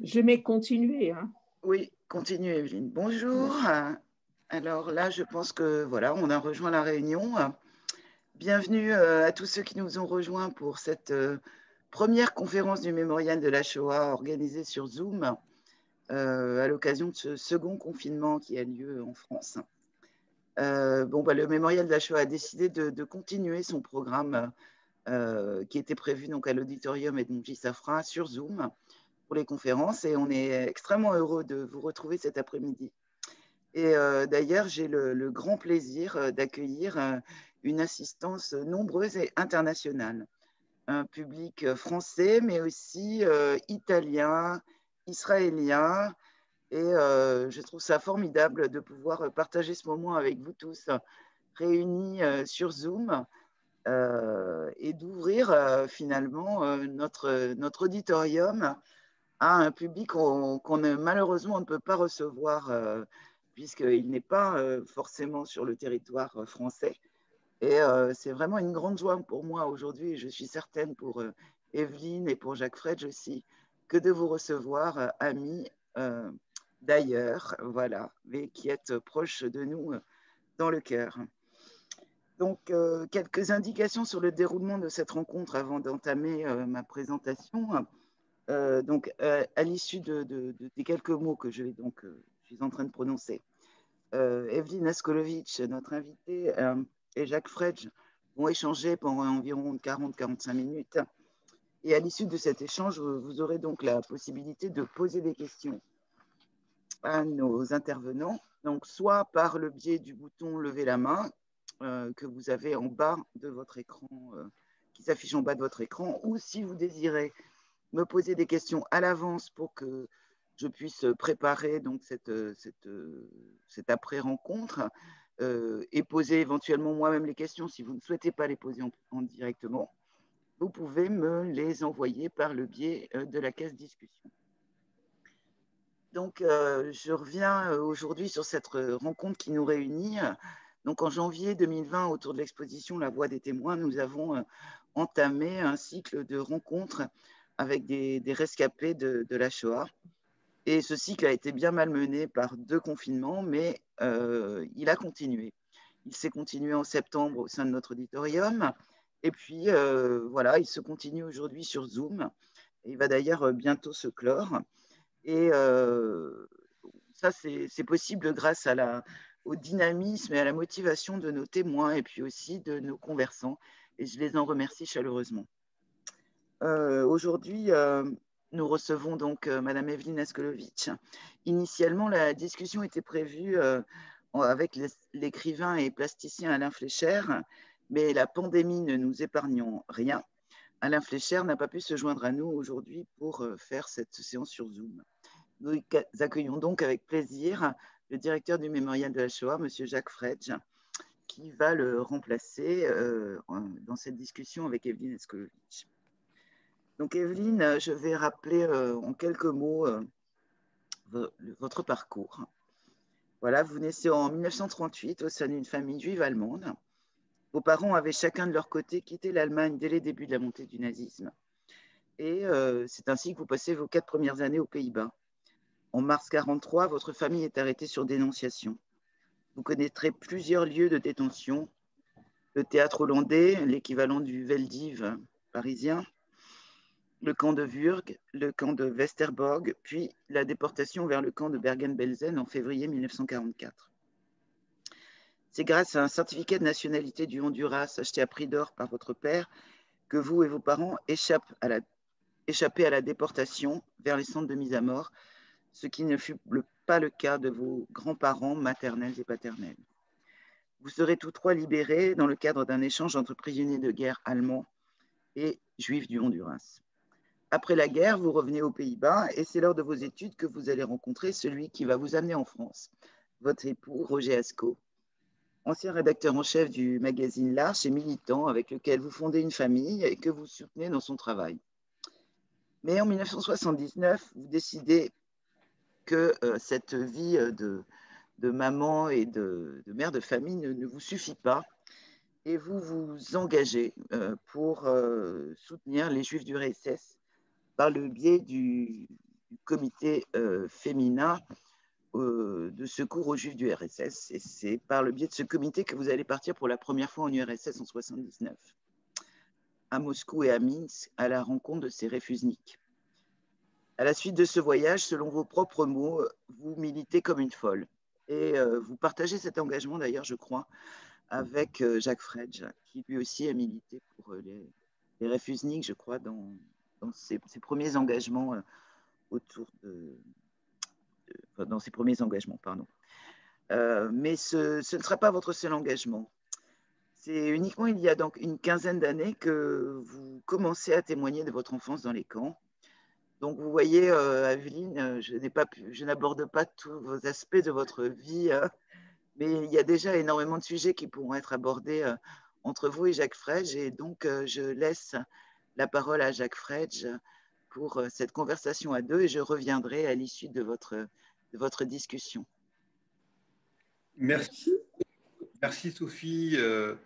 Je mets continuer, hein. Oui, continue Evelyne. Bonjour. Alors là, je pense que voilà, on a rejoint la réunion. Bienvenue à tous ceux qui nous ont rejoints pour cette première conférence du mémorial de la Shoah organisée sur Zoom à l'occasion de ce second confinement qui a lieu en France. Le mémorial de la Shoah a décidé de continuer son programme qui était prévu donc à l'auditorium Edmond J. Safra sur Zoom pour les conférences, et on est extrêmement heureux de vous retrouver cet après-midi. Et d'ailleurs, j'ai le grand plaisir d'accueillir une assistance nombreuse et internationale, un public français, mais aussi italien, israélien, et je trouve ça formidable de pouvoir partager ce moment avec vous tous réunis sur Zoom et d'ouvrir finalement notre auditorium à un public malheureusement on ne peut pas recevoir puisqu'il n'est pas forcément sur le territoire français. Et c'est vraiment une grande joie pour moi aujourd'hui, et je suis certaine pour Evelyne et pour Jacques Fredge aussi, que de vous recevoir, amis d'ailleurs, voilà, mais qui êtes proches de nous dans le cœur. Donc, quelques indications sur le déroulement de cette rencontre avant d'entamer ma présentation. À l'issue des quelques mots que je suis en train de prononcer, Evelyne Askolovitch, notre invitée, et Jacques Fredge vont échanger pendant environ 40-45 minutes. Et à l'issue de cet échange, vous aurez donc la possibilité de poser des questions à nos intervenants, donc soit par le biais du bouton lever la main que vous avez en bas de votre écran, qui s'affiche en bas de votre écran, ou si vous désirez me poser des questions à l'avance pour que je puisse préparer donc cette après-rencontre et poser éventuellement moi-même les questions. Si vous ne souhaitez pas les poser en directement, vous pouvez me les envoyer par le biais de la case discussion. Donc, je reviens aujourd'hui sur cette rencontre qui nous réunit. Donc, en janvier 2020, autour de l'exposition La Voix des témoins, nous avons entamé un cycle de rencontres avec des rescapés de la Shoah. Et ce cycle a été bien malmené par 2 confinements, mais il a continué. Il s'est continué en septembre au sein de notre auditorium. Et puis, voilà, il se continue aujourd'hui sur Zoom. Et il va d'ailleurs bientôt se clore. Et ça, c'est possible grâce au dynamisme et à la motivation de nos témoins et puis aussi de nos conversants. Et je les en remercie chaleureusement. Aujourd'hui, nous recevons donc Madame Evelyne Askolovitch. Initialement, la discussion était prévue avec l'écrivain et plasticien Alain Fleischer, mais la pandémie ne nous épargnant rien, Alain Fleischer n'a pas pu se joindre à nous aujourd'hui pour faire cette séance sur Zoom. Nous accueillons donc avec plaisir le directeur du mémorial de la Shoah, M. Jacques Fredge, qui va le remplacer dans cette discussion avec Evelyne Askolovitch. Donc Evelyne, je vais rappeler en quelques mots votre parcours. Voilà, vous naissez en 1938 au sein d'une famille juive allemande. Vos parents avaient chacun de leur côté quitté l'Allemagne dès les débuts de la montée du nazisme. Et c'est ainsi que vous passez vos 4 premières années aux Pays-Bas. En mars 1943, votre famille est arrêtée sur dénonciation. Vous connaîtrez plusieurs lieux de détention, le théâtre hollandais, l'équivalent du Veldiv parisien, le camp de Wurg, le camp de Westerbork, puis la déportation vers le camp de Bergen-Belsen en février 1944. C'est grâce à un certificat de nationalité du Honduras acheté à prix d'or par votre père que vous et vos parents échappez à la déportation vers les centres de mise à mort, ce qui ne fut pas le cas de vos grands-parents maternels et paternels. Vous serez tous 3 libérés dans le cadre d'un échange entre prisonniers de guerre allemands et juifs du Honduras. Après la guerre, vous revenez aux Pays-Bas et c'est lors de vos études que vous allez rencontrer celui qui va vous amener en France, votre époux Roger Ascot, ancien rédacteur en chef du magazine L'Arche et militant avec lequel vous fondez une famille et que vous soutenez dans son travail. Mais en 1979, vous décidez que cette vie de maman et de mère de famille ne vous suffit pas et vous vous engagez pour soutenir les Juifs du RSS par le biais du du comité féminin de secours aux Juifs du RSS. Et c'est par le biais de ce comité que vous allez partir pour la première fois en URSS en 1979, à Moscou et à Minsk, à la rencontre de ces réfusniks. À la suite de ce voyage, selon vos propres mots, vous militez comme une folle. Et vous partagez cet engagement, d'ailleurs, je crois, avec Jacques Fredge, qui lui aussi a milité pour les réfusniks, je crois, dans ses premiers engagements dans ses premiers engagements, pardon. Mais ce ne sera pas votre seul engagement. C'est uniquement il y a donc une quinzaine d'années que vous commencez à témoigner de votre enfance dans les camps. Donc, vous voyez, Aveline, je n'aborde pas tous vos aspects de votre vie, mais il y a déjà énormément de sujets qui pourront être abordés entre vous et Jacques Fredge. Et donc, je laisse la parole à Jacques Fredge pour cette conversation à deux et je reviendrai à l'issue de votre discussion. Merci. Merci Sophie. Je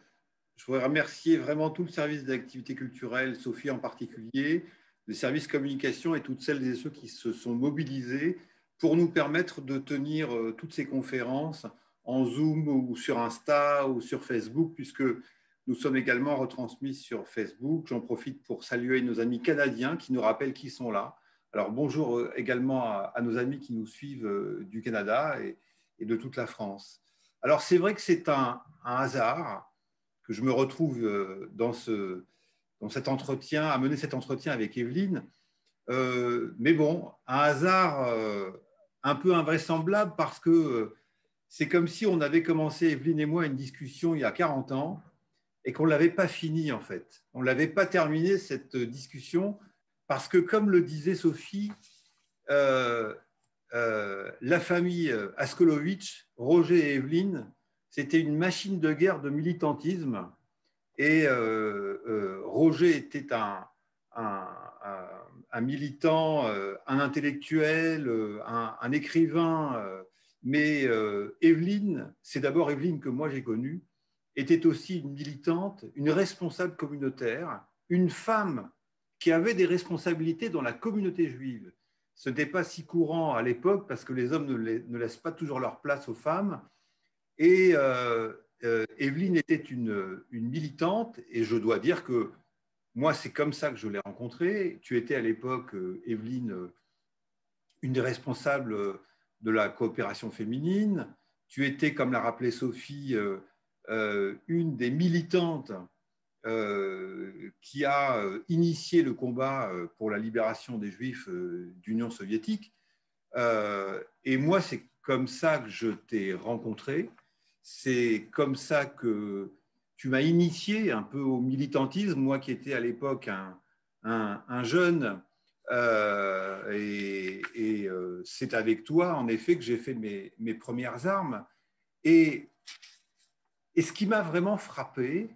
voudrais remercier vraiment tout le service d'activité culturelle, Sophie en particulier, le service communication et toutes celles et ceux qui se sont mobilisés pour nous permettre de tenir toutes ces conférences en Zoom ou sur Insta ou sur Facebook, puisque nous sommes également retransmis sur Facebook. J'en profite pour saluer nos amis canadiens qui nous rappellent qu'ils sont là. Alors bonjour également à nos amis qui nous suivent du Canada et de toute la France. Alors c'est vrai que c'est un hasard que je me retrouve dans cet entretien, à mener cet entretien avec Evelyne. Mais bon, un hasard un peu invraisemblable parce que c'est comme si on avait commencé, Evelyne et moi, une discussion il y a 40 ans et qu'on ne l'avait pas finie en fait. On ne l'avait pas terminée cette discussion parce que, comme le disait Sophie, la famille Askolovitch, Roger et Evelyne, c'était une machine de guerre de militantisme. Et Roger était un militant, un intellectuel, un écrivain. Mais Evelyne, c'est d'abord Evelyne que moi j'ai connue, était aussi une militante, une responsable communautaire, une femme qui avait des responsabilités dans la communauté juive. Ce n'était pas si courant à l'époque parce que les hommes ne laissent pas toujours leur place aux femmes. Et Evelyne était une militante, et je dois dire que moi, c'est comme ça que je l'ai rencontrée. Tu étais à l'époque, Evelyne, une des responsables de la coopération féminine. Tu étais, comme l'a rappelé Sophie, une des militantes qui a initié le combat pour la libération des Juifs d'Union soviétique. Et moi, c'est comme ça que je t'ai rencontré. C'est comme ça que tu m'as initié un peu au militantisme, moi qui étais à l'époque un jeune. C'est avec toi, en effet, que j'ai fait mes premières armes. Et ce qui m'a vraiment frappé,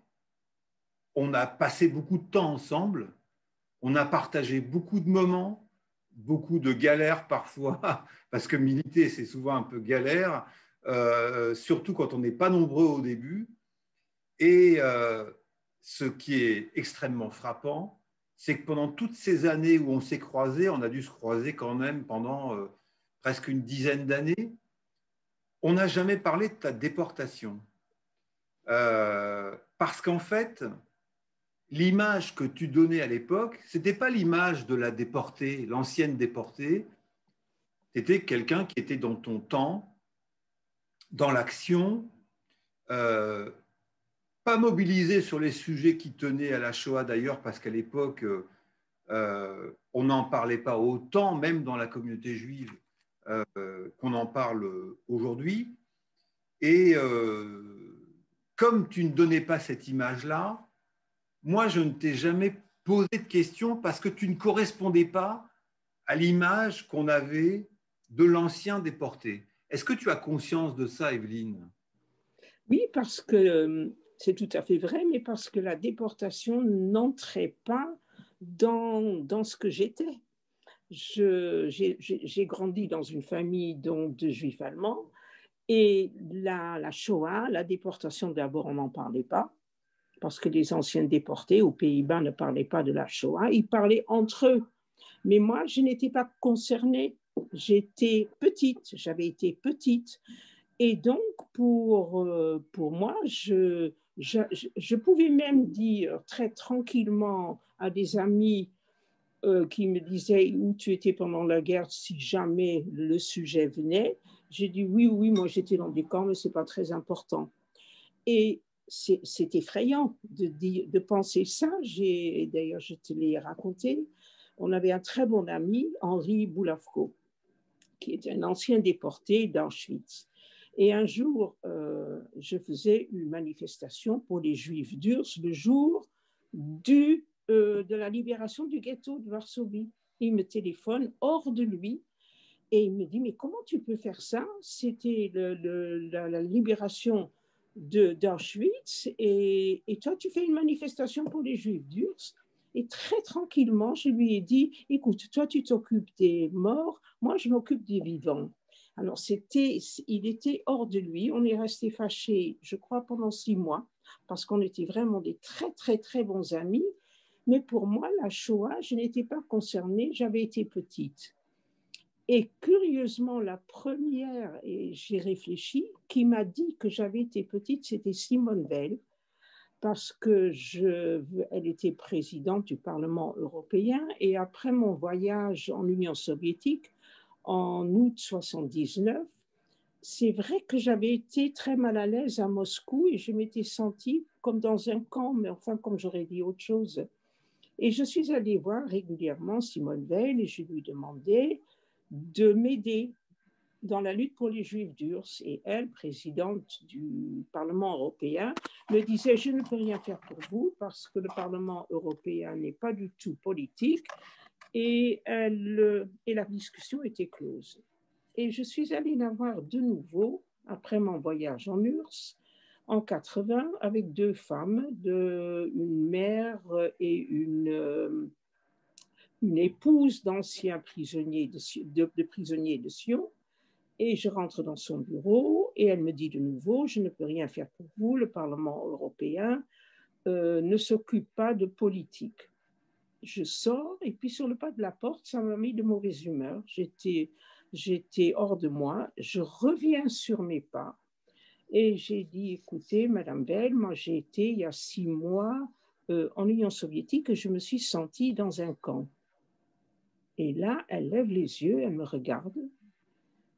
on a passé beaucoup de temps ensemble, on a partagé beaucoup de moments, beaucoup de galères parfois, parce que militer, c'est souvent un peu galère, surtout quand on n'est pas nombreux au début. Et ce qui est extrêmement frappant, c'est que pendant toutes ces années où on s'est croisés, on a dû se croiser quand même pendant presque une dizaine d'années, on n'a jamais parlé de ta déportation. Parce qu'en fait, l'image que tu donnais à l'époque, ce n'était pas l'image de la déportée, l'ancienne déportée. C'était quelqu'un qui était dans ton temps, dans l'action, pas mobilisé sur les sujets qui tenaient à la Shoah d'ailleurs, parce qu'à l'époque, on n'en parlait pas autant, même dans la communauté juive, qu'on en parle aujourd'hui. Et comme tu ne donnais pas cette image-là, moi, je ne t'ai jamais posé de questions parce que tu ne correspondais pas à l'image qu'on avait de l'ancien déporté. Est-ce que tu as conscience de ça, Evelyne? Oui, parce que c'est tout à fait vrai, mais parce que la déportation n'entrait pas dans ce que j'étais. J'ai grandi dans une famille donc, de juifs allemands et la Shoah, la déportation, d'abord, on n'en parlait pas parce que les anciens déportés aux Pays-Bas ne parlaient pas de la Shoah, ils parlaient entre eux Mais moi, je n'étais pas concernée. J'étais petite, j'avais été petite. Et donc, pour moi, je pouvais même dire très tranquillement à des amis qui me disaient où tu étais pendant la guerre si jamais le sujet venait. J'ai dit oui, oui, moi j'étais dans des camps, mais ce n'est pas très important. Et c'est effrayant de penser ça. D'ailleurs, je te l'ai raconté. On avait un très bon ami, Henri Boulavko, qui était un ancien déporté d'Auschwitz. Et un jour, je faisais une manifestation pour les Juifs d'Urs le jour de la libération du ghetto de Varsovie. Il me téléphone hors de lui et il me dit, mais comment tu peux faire ça? C'était la libération d'Auschwitz et toi, tu fais une manifestation pour les Juifs d'Urs. Et très tranquillement, je lui ai dit, écoute, toi, tu t'occupes des morts, moi, je m'occupe des vivants. Alors, il était hors de lui. On est resté fâchés, je crois, pendant 6 mois, parce qu'on était vraiment des très, très, très bons amis. Mais pour moi, la Shoah, je n'étais pas concernée, j'avais été petite. Et curieusement, la première, et j'y réfléchi, qui m'a dit que j'avais été petite, c'était Simone Veil, parce elle était présidente du Parlement européen. Et après mon voyage en Union soviétique, en août 79, c'est vrai que j'avais été très mal à l'aise à Moscou et je m'étais sentie comme dans un camp, mais enfin, comme j'aurais dit autre chose. Et je suis allée voir régulièrement Simone Veil et je lui demandais de m'aider dans la lutte pour les Juifs d'Urs. Et elle, présidente du Parlement européen, me disait, je ne peux rien faire pour vous parce que le Parlement européen n'est pas du tout politique. Et la discussion était close. Et je suis allée la voir de nouveau après mon voyage en URSS en 80 avec 2 femmes, une mère et une épouse d'anciens prisonniers de prisonniers de Sion. Et je rentre dans son bureau et elle me dit de nouveau, je ne peux rien faire pour vous, le Parlement européen ne s'occupe pas de politique. Je sors et puis sur le pas de la porte, ça m'a mis de mauvaise humeur. J'étais hors de moi. Je reviens sur mes pas et j'ai dit, écoutez, Madame Veil, moi j'ai été il y a 6 mois en Union soviétique et je me suis sentie dans un camp. Et là, elle lève les yeux, elle me regarde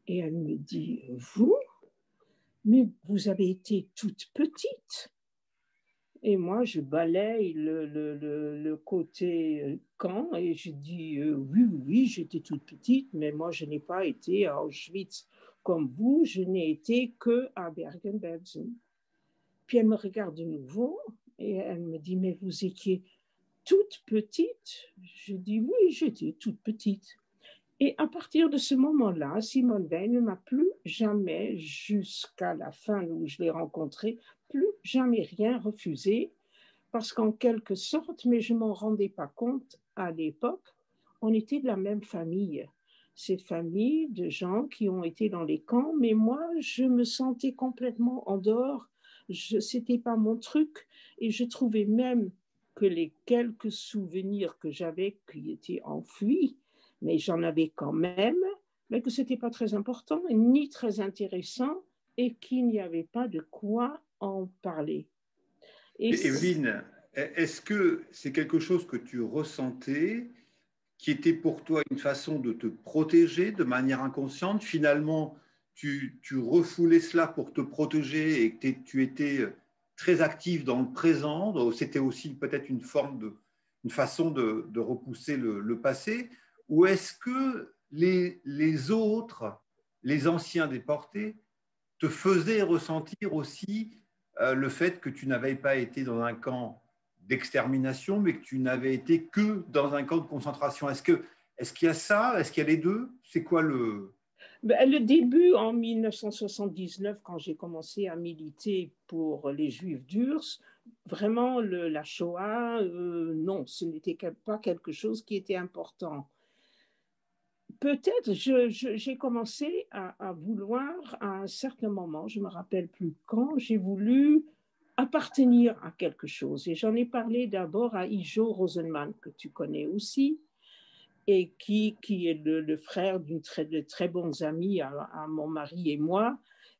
et elle me dit, vous, mais vous avez été toute petite. Et moi, je balaye le côté camp et je dis oui, oui, j'étais toute petite, mais moi, je n'ai pas été à Auschwitz comme vous, je n'ai été qu'à Bergen-Belsen. Puis elle me regarde de nouveau et elle me dit, mais vous étiez toute petite? Je dis oui, j'étais toute petite. Et à partir de ce moment-là, Simone Veil ne m'a plus jamais, jusqu'à la fin où je l'ai rencontrée, plus jamais rien refusé, parce qu'en quelque sorte, mais je ne m'en rendais pas compte à l'époque, on était de la même famille. Cette famille de gens qui ont été dans les camps, mais moi, je me sentais complètement en dehors. Ce n'était pas mon truc. Et je trouvais même que les quelques souvenirs que j'avais qui étaient enfouis, mais j'en avais quand même, mais que ce n'était pas très important, ni très intéressant, et qu'il n'y avait pas de quoi en parler. Evelyne, est-ce que c'est quelque chose que tu ressentais, qui était pour toi une façon de te protéger de manière inconsciente? Finalement, tu refoulais cela pour te protéger et que tu étais très active dans le présent. Donc, c'était aussi peut-être une façon de repousser le passé. Ou est-ce que les autres, les anciens déportés, te faisaient ressentir aussi le fait que tu n'avais pas été dans un camp d'extermination, mais que tu n'avais été que dans un camp de concentration? Est-ce qu'il y a ça? Est-ce qu'il y a les deux? C'est quoi le... Le début, en 1979, quand j'ai commencé à militer pour les Juifs d'Urs, vraiment la Shoah, non, ce n'était pas quelque chose qui était important. Peut-être j'ai commencé à vouloir, à un certain moment, je ne me rappelle plus quand, j'ai voulu appartenir à quelque chose. Et j'en ai parlé d'abord à Ijo Rosenman, que tu connais aussi. et qui est le frère de très bons amis à mon mari et moi.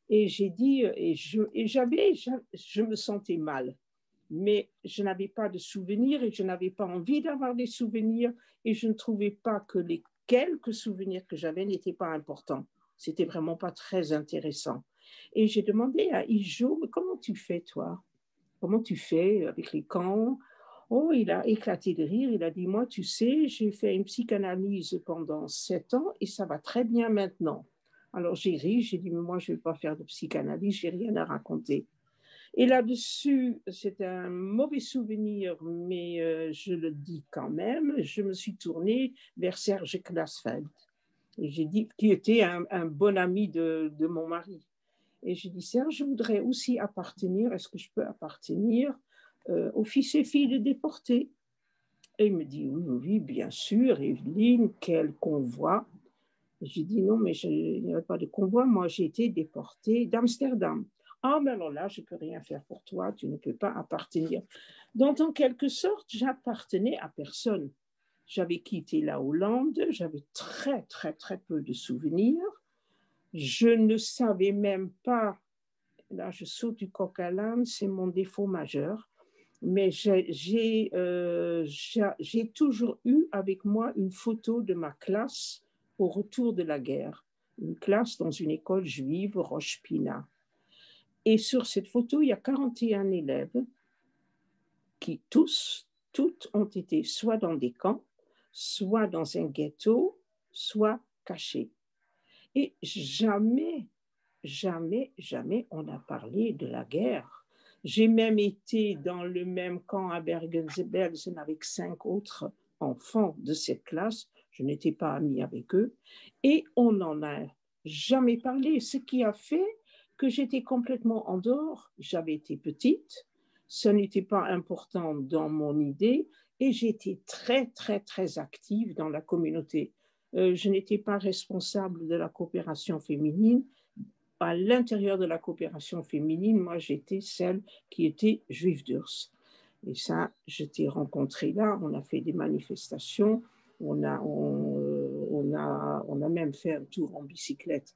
Et j'ai dit, je me sentais mal, mais je n'avais pas de souvenirs et je n'avais pas envie d'avoir des souvenirs et je ne trouvais pas que les quelques souvenirs que j'avais n'étaient pas importants. C'était vraiment pas très intéressant. Et j'ai demandé à Ijo, mais comment tu fais toi? Comment tu fais avec les camps? Oh, il a éclaté de rire. Il a dit, moi, tu sais, j'ai fait une psychanalyse pendant 7 ans et ça va très bien maintenant. Alors j'ai ri, j'ai dit, mais moi, je ne vais pas faire de psychanalyse, j'ai rien à raconter. Et là-dessus, c'est un mauvais souvenir, mais je le dis quand même, je me suis tournée vers Serge Klaasfeld. Et j'ai dit, qui était un bon ami de mon mari. Et j'ai dit, Serge, je voudrais aussi appartenir, est-ce que je peux appartenir aux fils et filles de déportés? Et il me dit, oui, oui, bien sûr, Evelyne, quel convoi? J'ai dit, non, mais il n'y avait pas de convoi, moi j'ai été déportée d'Amsterdam. Ah, mais alors là, je ne peux rien faire pour toi, tu ne peux pas appartenir. Donc, en quelque sorte, j'appartenais à personne. J'avais quitté la Hollande, j'avais très, très, très peu de souvenirs. Je ne savais même pas, là je saute du coq à l'âne, c'est mon défaut majeur, mais j'ai toujours eu avec moi une photo de ma classe au retour de la guerre, une classe dans une école juive, Rosh Pina. Et sur cette photo, il y a 41 élèves qui toutes ont été soit dans des camps, soit dans un ghetto, soit cachés. Et jamais, jamais, jamais on a parlé de la guerre. J'ai même été dans le même camp à Bergen-Belsen avec 5 autres enfants de cette classe. Je n'étais pas amie avec eux. Et on n'en a jamais parlé, ce qui a fait que j'étais complètement en dehors. J'avais été petite, ce n'était pas important dans mon idée et j'étais très, très, très active dans la communauté. Je n'étais pas responsable de la coopération féminine. À l'intérieur de la coopération féminine, moi, j'étais celle qui était juive d'Urs. Et ça, je t'ai rencontré là, on a fait des manifestations, on a même fait un tour en bicyclette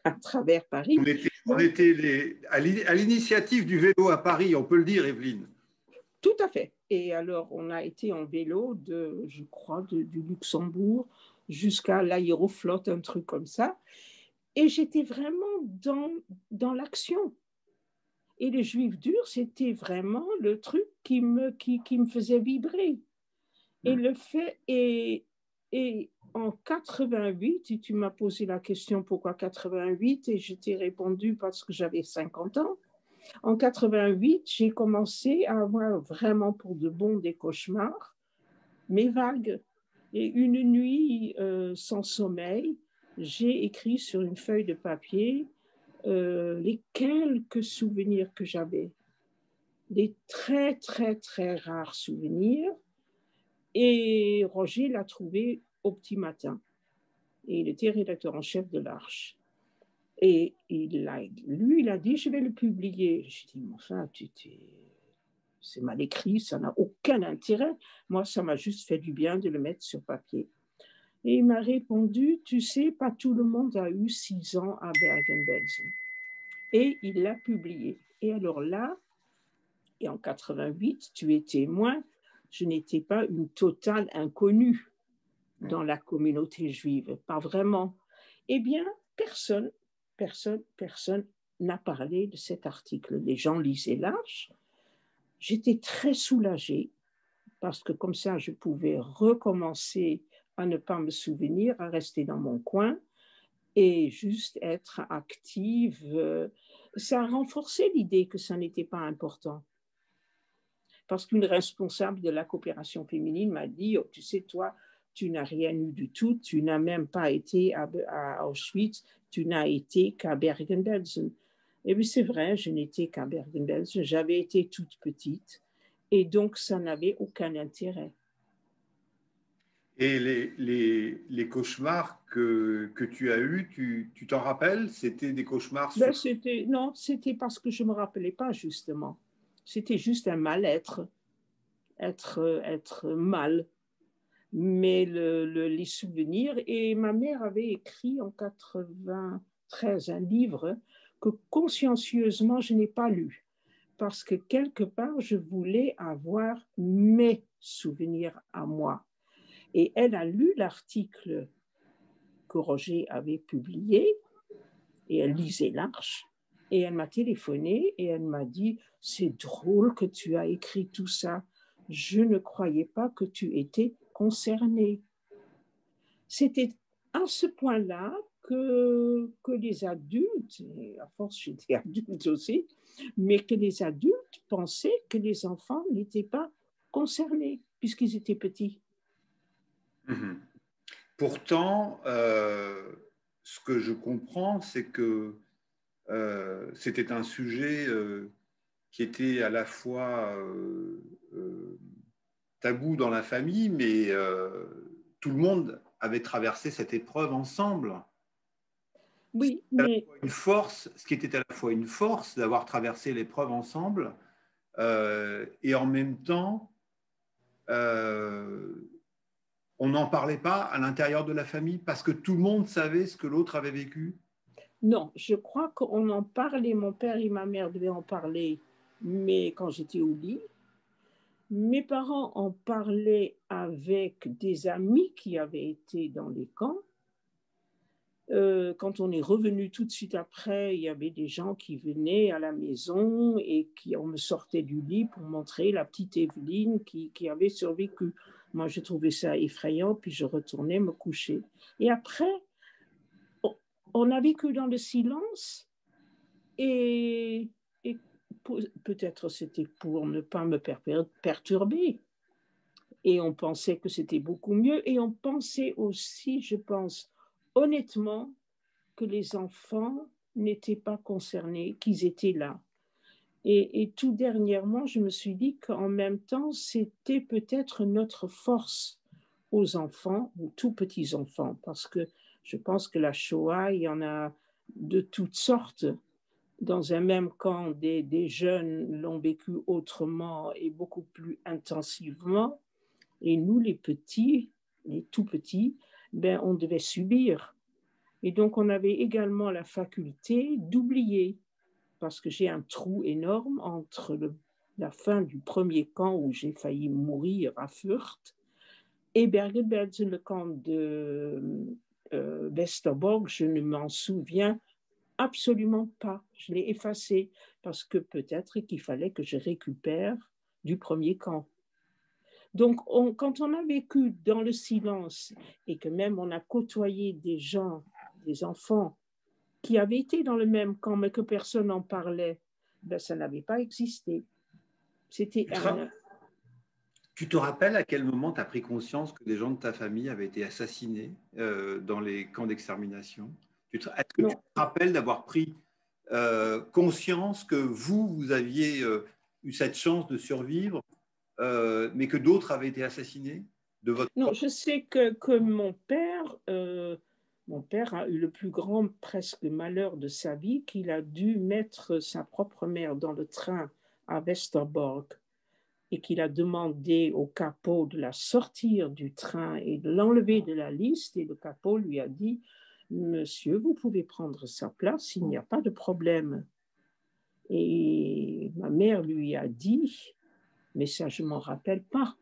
à travers Paris. On était à l'initiative du vélo à Paris, on peut le dire, Evelyne. Tout à fait. Et alors, on a été en vélo je crois, du Luxembourg jusqu'à l'Aéroflotte, un truc comme ça. Et j'étais vraiment dans l'action. Et les Juifs durs, c'était vraiment le truc qui me faisait vibrer. Et le fait, et en 88, tu m'as posé la question pourquoi 88, et je t'ai répondu parce que j'avais 50 ans. En 88, j'ai commencé à avoir vraiment pour de bon des cauchemars, mais vagues. Et une nuit sans sommeil, j'ai écrit sur une feuille de papier les quelques souvenirs que j'avais, des très, très, très rares souvenirs. Et Roger l'a trouvé au petit matin. Et il était rédacteur en chef de l'Arche. Et lui, il a dit, je vais le publier. Je dis, mais enfin, c'est mal écrit, ça n'a aucun intérêt. Moi, ça m'a juste fait du bien de le mettre sur papier. Et il m'a répondu, tu sais, pas tout le monde a eu 6 ans à Bergen-Belsen. Et il l'a publié. Et alors là, et en 88, tu es témoin, je n'étais pas une totale inconnue dans la communauté juive, pas vraiment. Eh bien, personne n'a parlé de cet article. Les gens lisaient l'Arche. J'étais très soulagée parce que comme ça, je pouvais recommencer à ne pas me souvenir, à rester dans mon coin et juste être active. Ça a renforcé l'idée que ça n'était pas important. Parce qu'une responsable de la coopération féminine m'a dit, oh, tu sais, toi, tu n'as rien eu du tout, tu n'as même pas été à Auschwitz, tu n'as été qu'à Bergen-Belsen. Et puis c'est vrai, je n'étais qu'à Bergen-Belsen, j'avais été toute petite et donc ça n'avait aucun intérêt. Et les cauchemars que tu as eus, tu t'en rappelles? C'était des cauchemars sur... Non, c'était parce que je ne me rappelais pas justement. C'était juste un mal-être, être mal. mais les souvenirs. Et ma mère avait écrit en 93 un livre que consciencieusement je n'ai pas lu, parce que quelque part je voulais avoir mes souvenirs à moi. Et elle a lu l'article que Roger avait publié, et elle lisait l'Arche, et elle m'a téléphoné et elle m'a dit « C'est drôle que tu as écrit tout ça. Je ne croyais pas que tu étais concernée. » C'était à ce point-là que les adultes, et à force j'étais adulte aussi, mais que les adultes pensaient que les enfants n'étaient pas concernés puisqu'ils étaient petits. Pourtant, ce que je comprends, c'est que c'était un sujet qui était à la fois tabou dans la famille, mais tout le monde avait traversé cette épreuve ensemble. Oui, mais une force, ce qui était à la fois une force d'avoir traversé l'épreuve ensemble, et en même temps, on n'en parlait pas à l'intérieur de la famille parce que tout le monde savait ce que l'autre avait vécu. Non, je crois qu'on en parlait, mon père et ma mère devaient en parler, mais quand j'étais au lit, mes parents en parlaient avec des amis qui avaient été dans les camps. Quand on est revenu tout de suite après, il y avait des gens qui venaient à la maison et on me sortait du lit pour montrer la petite Evelyne qui avait survécu. Moi, je trouvais ça effrayant, puis je retournais me coucher. Et après, on a vécu dans le silence et peut-être c'était pour ne pas me perturber. Et on pensait que c'était beaucoup mieux. Et on pensait aussi, je pense, honnêtement, que les enfants n'étaient pas concernés, qu'ils étaient là. Et tout dernièrement, je me suis dit qu'en même temps, c'était peut-être notre force aux enfants, aux tout petits enfants, parce que je pense que la Shoah, il y en a de toutes sortes. Dans un même camp, des jeunes l'ont vécu autrement et beaucoup plus intensivement. Et nous, les petits, les tout petits, ben, on devait subir. Et donc, on avait également la faculté d'oublier, parce que j'ai un trou énorme entre la fin du premier camp où j'ai failli mourir à Fürth et Bergen-Belsen, le camp de Westerbork. Je ne m'en souviens absolument pas. Je l'ai effacé parce que peut-être qu'il fallait que je récupère du premier camp. Donc, quand on a vécu dans le silence et que même on a côtoyé des gens, des enfants qui avaient été dans le même camp mais que personne n'en parlait, ben, ça n'avait pas existé. C'était Tu te rappelles à quel moment tu as pris conscience que des gens de ta famille avaient été assassinés dans les camps d'extermination? Est-ce que tu te rappelles d'avoir pris conscience que vous aviez eu cette chance de survivre, mais que d'autres avaient été assassinés de votre Non, je sais que mon père a eu le plus grand presque malheur de sa vie, qu'il a dû mettre sa propre mère dans le train à Westerbork et qu'il a demandé au capot de la sortir du train et de l'enlever de la liste. Et le capot lui a dit « Monsieur, vous pouvez prendre sa place, il n'y a pas de problème. » Et ma mère lui a dit, mais ça je ne m'en rappelle pas,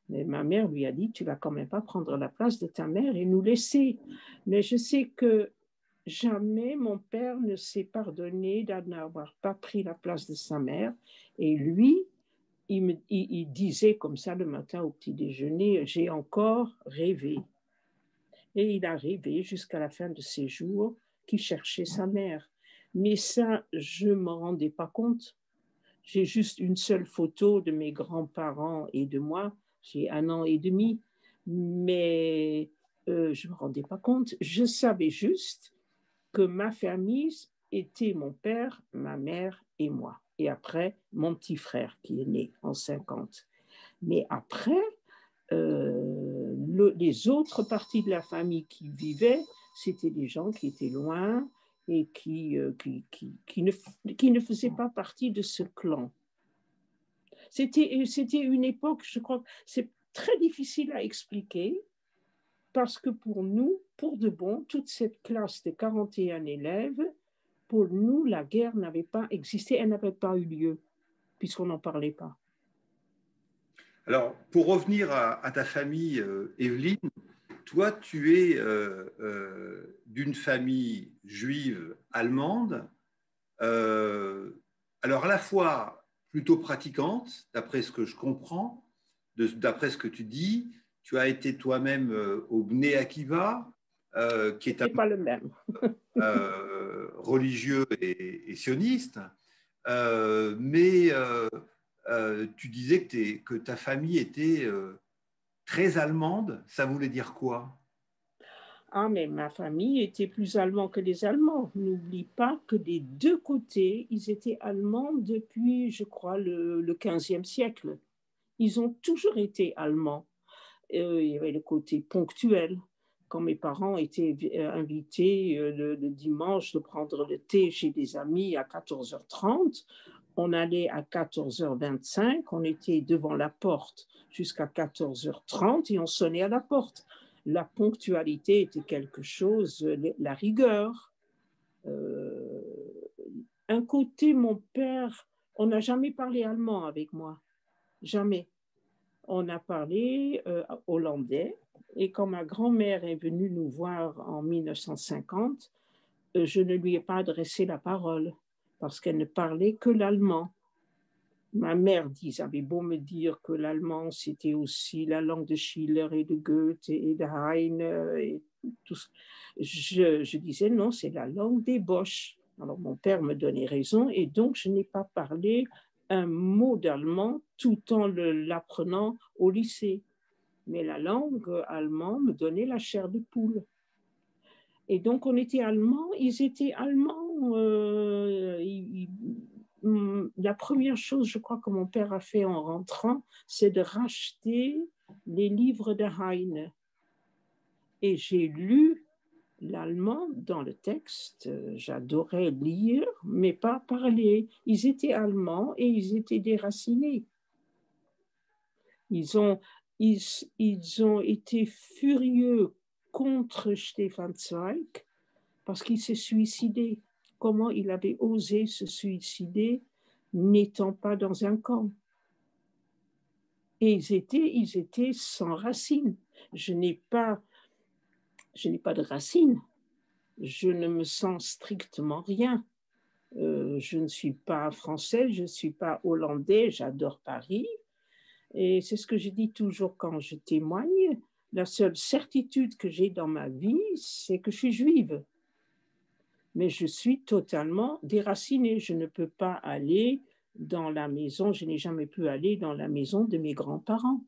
mais ma mère lui a dit « Tu ne vas quand même pas prendre la place de ta mère et nous laisser. » Mais je sais que jamais mon père ne s'est pardonné d'avoir pas pris la place de sa mère. Et lui, il disait comme ça le matin au petit déjeuner, j'ai encore rêvé. Et il a rêvé jusqu'à la fin de ses jours qu'il cherchait sa mère. Mais ça, je ne m'en rendais pas compte. J'ai juste une seule photo de mes grands-parents et de moi. J'ai 1 an et demi. Mais je ne me rendais pas compte. Je savais juste que ma famille était mon père, ma mère et moi. Et après, mon petit frère qui est né en 50. Mais après, les autres parties de la famille qui vivaient, c'était des gens qui étaient loin et qui ne faisaient pas partie de ce clan. C'était une époque, je crois, c'est très difficile à expliquer parce que pour nous, pour de bon, toute cette classe de 41 élèves, pour nous, la guerre n'avait pas existé, elle n'avait pas eu lieu, puisqu'on n'en parlait pas. Alors, pour revenir à ta famille, Evelyne, toi, tu es d'une famille juive allemande, alors à la fois plutôt pratiquante, d'après ce que je comprends, d'après ce que tu dis. Tu as été toi-même au Bnei Akiva, qui est un pas le même. religieux et sioniste, mais tu disais que ta famille était très allemande. Ça voulait dire quoi? Ah, mais ma famille était plus allemande que les Allemands. N'oublie pas que des deux côtés, ils étaient allemands depuis, je crois, le 15e siècle. Ils ont toujours été allemands. Il y avait le côté ponctuel. Quand mes parents étaient invités le dimanche de prendre le thé chez des amis à 14h30, on allait à 14h25, on était devant la porte jusqu'à 14h30 et on sonnait à la porte. La ponctualité était quelque chose, la rigueur. Un côté, mon père, on n'a jamais parlé allemand avec moi, jamais. On a parlé hollandais, et quand ma grand-mère est venue nous voir en 1950, je ne lui ai pas adressé la parole parce qu'elle ne parlait que l'allemand. Ma mère avait beau me dire que l'allemand, c'était aussi la langue de Schiller et de Goethe et de Heine et tout ça. Je disais non, c'est la langue des Boches. Alors mon père me donnait raison et donc je n'ai pas parlé un mot d'allemand tout en l'apprenant au lycée. Mais la langue allemande me donnait la chair de poule. Et donc on était allemands, ils étaient allemands. La première chose, je crois, que mon père a fait en rentrant, c'est de racheter les livres de Heine. Et j'ai lu l'allemand dans le texte. J'adorais lire, mais pas parler. Ils étaient allemands et ils étaient déracinés. Ils ont été furieux contre Stefan Zweig parce qu'il s'est suicidé. Comment il avait osé se suicider n'étant pas dans un camp? Et ils étaient sans racines. Je n'ai pas de racines. Je ne me sens strictement rien. Je ne suis pas français, je ne suis pas hollandais, j'adore Paris. Et c'est ce que je dis toujours quand je témoigne. La seule certitude que j'ai dans ma vie, c'est que je suis juive. Mais je suis totalement déracinée. Je ne peux pas aller dans la maison, je n'ai jamais pu aller dans la maison de mes grands-parents.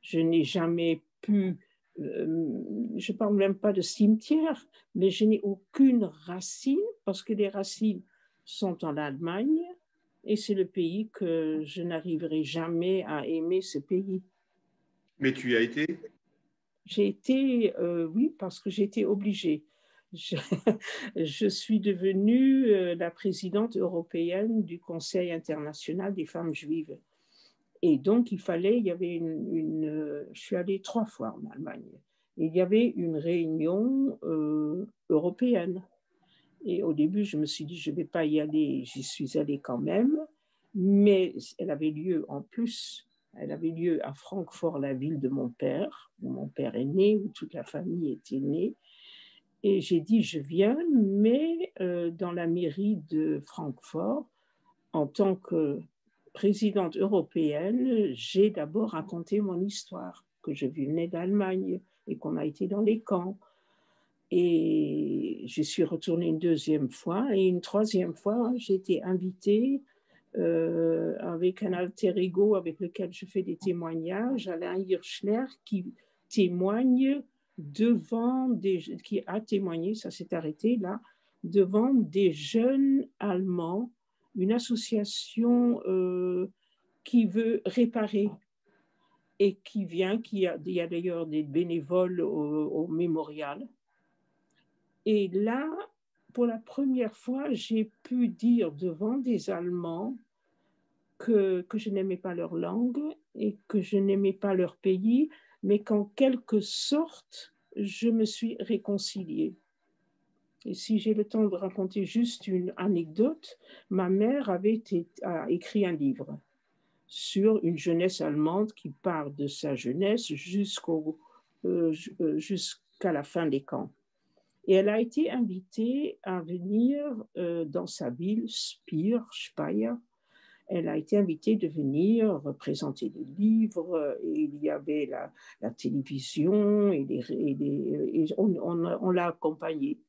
Je n'ai jamais pu, je ne parle même pas de cimetière, mais je n'ai aucune racine parce que les racines sont en Allemagne et c'est le pays que je n'arriverai jamais à aimer, ce pays. Mais tu y as été? J'ai été, oui, parce que j'ai été obligée. Je suis devenue la présidente européenne du Conseil international des femmes juives. Et donc, il y avait je suis allée 3 fois en Allemagne. Il y avait une réunion européenne. Et au début, je me suis dit, je ne vais pas y aller. J'y suis allée quand même. Mais elle avait lieu en plus. Elle avait lieu à Francfort, la ville de mon père, où mon père est né, où toute la famille était née. Et j'ai dit, je viens, mais dans la mairie de Francfort, en tant que présidente européenne, j'ai d'abord raconté mon histoire, que je venais d'Allemagne et qu'on a été dans les camps. Et je suis retournée une 2e fois. Et une 3e fois, j'ai été invitée avec un alter ego avec lequel je fais des témoignages, Alain Hirschler, qui témoigne qui a témoigné, ça s'est arrêté là, devant des jeunes Allemands, une association qui veut réparer et il y a d'ailleurs des bénévoles au mémorial. Et là, pour la première fois, j'ai pu dire devant des Allemands que je n'aimais pas leur langue et que je n'aimais pas leur pays, mais qu'en quelque sorte, je me suis réconciliée. Et si j'ai le temps de raconter juste une anecdote, ma mère a écrit un livre sur une jeunesse allemande qui part de sa jeunesse jusqu'à la fin des camps. Et elle a été invitée à venir dans sa ville, Speyer. Elle a été invitée de venir présenter des livres. Et il y avait la télévision et on l'a accompagnée.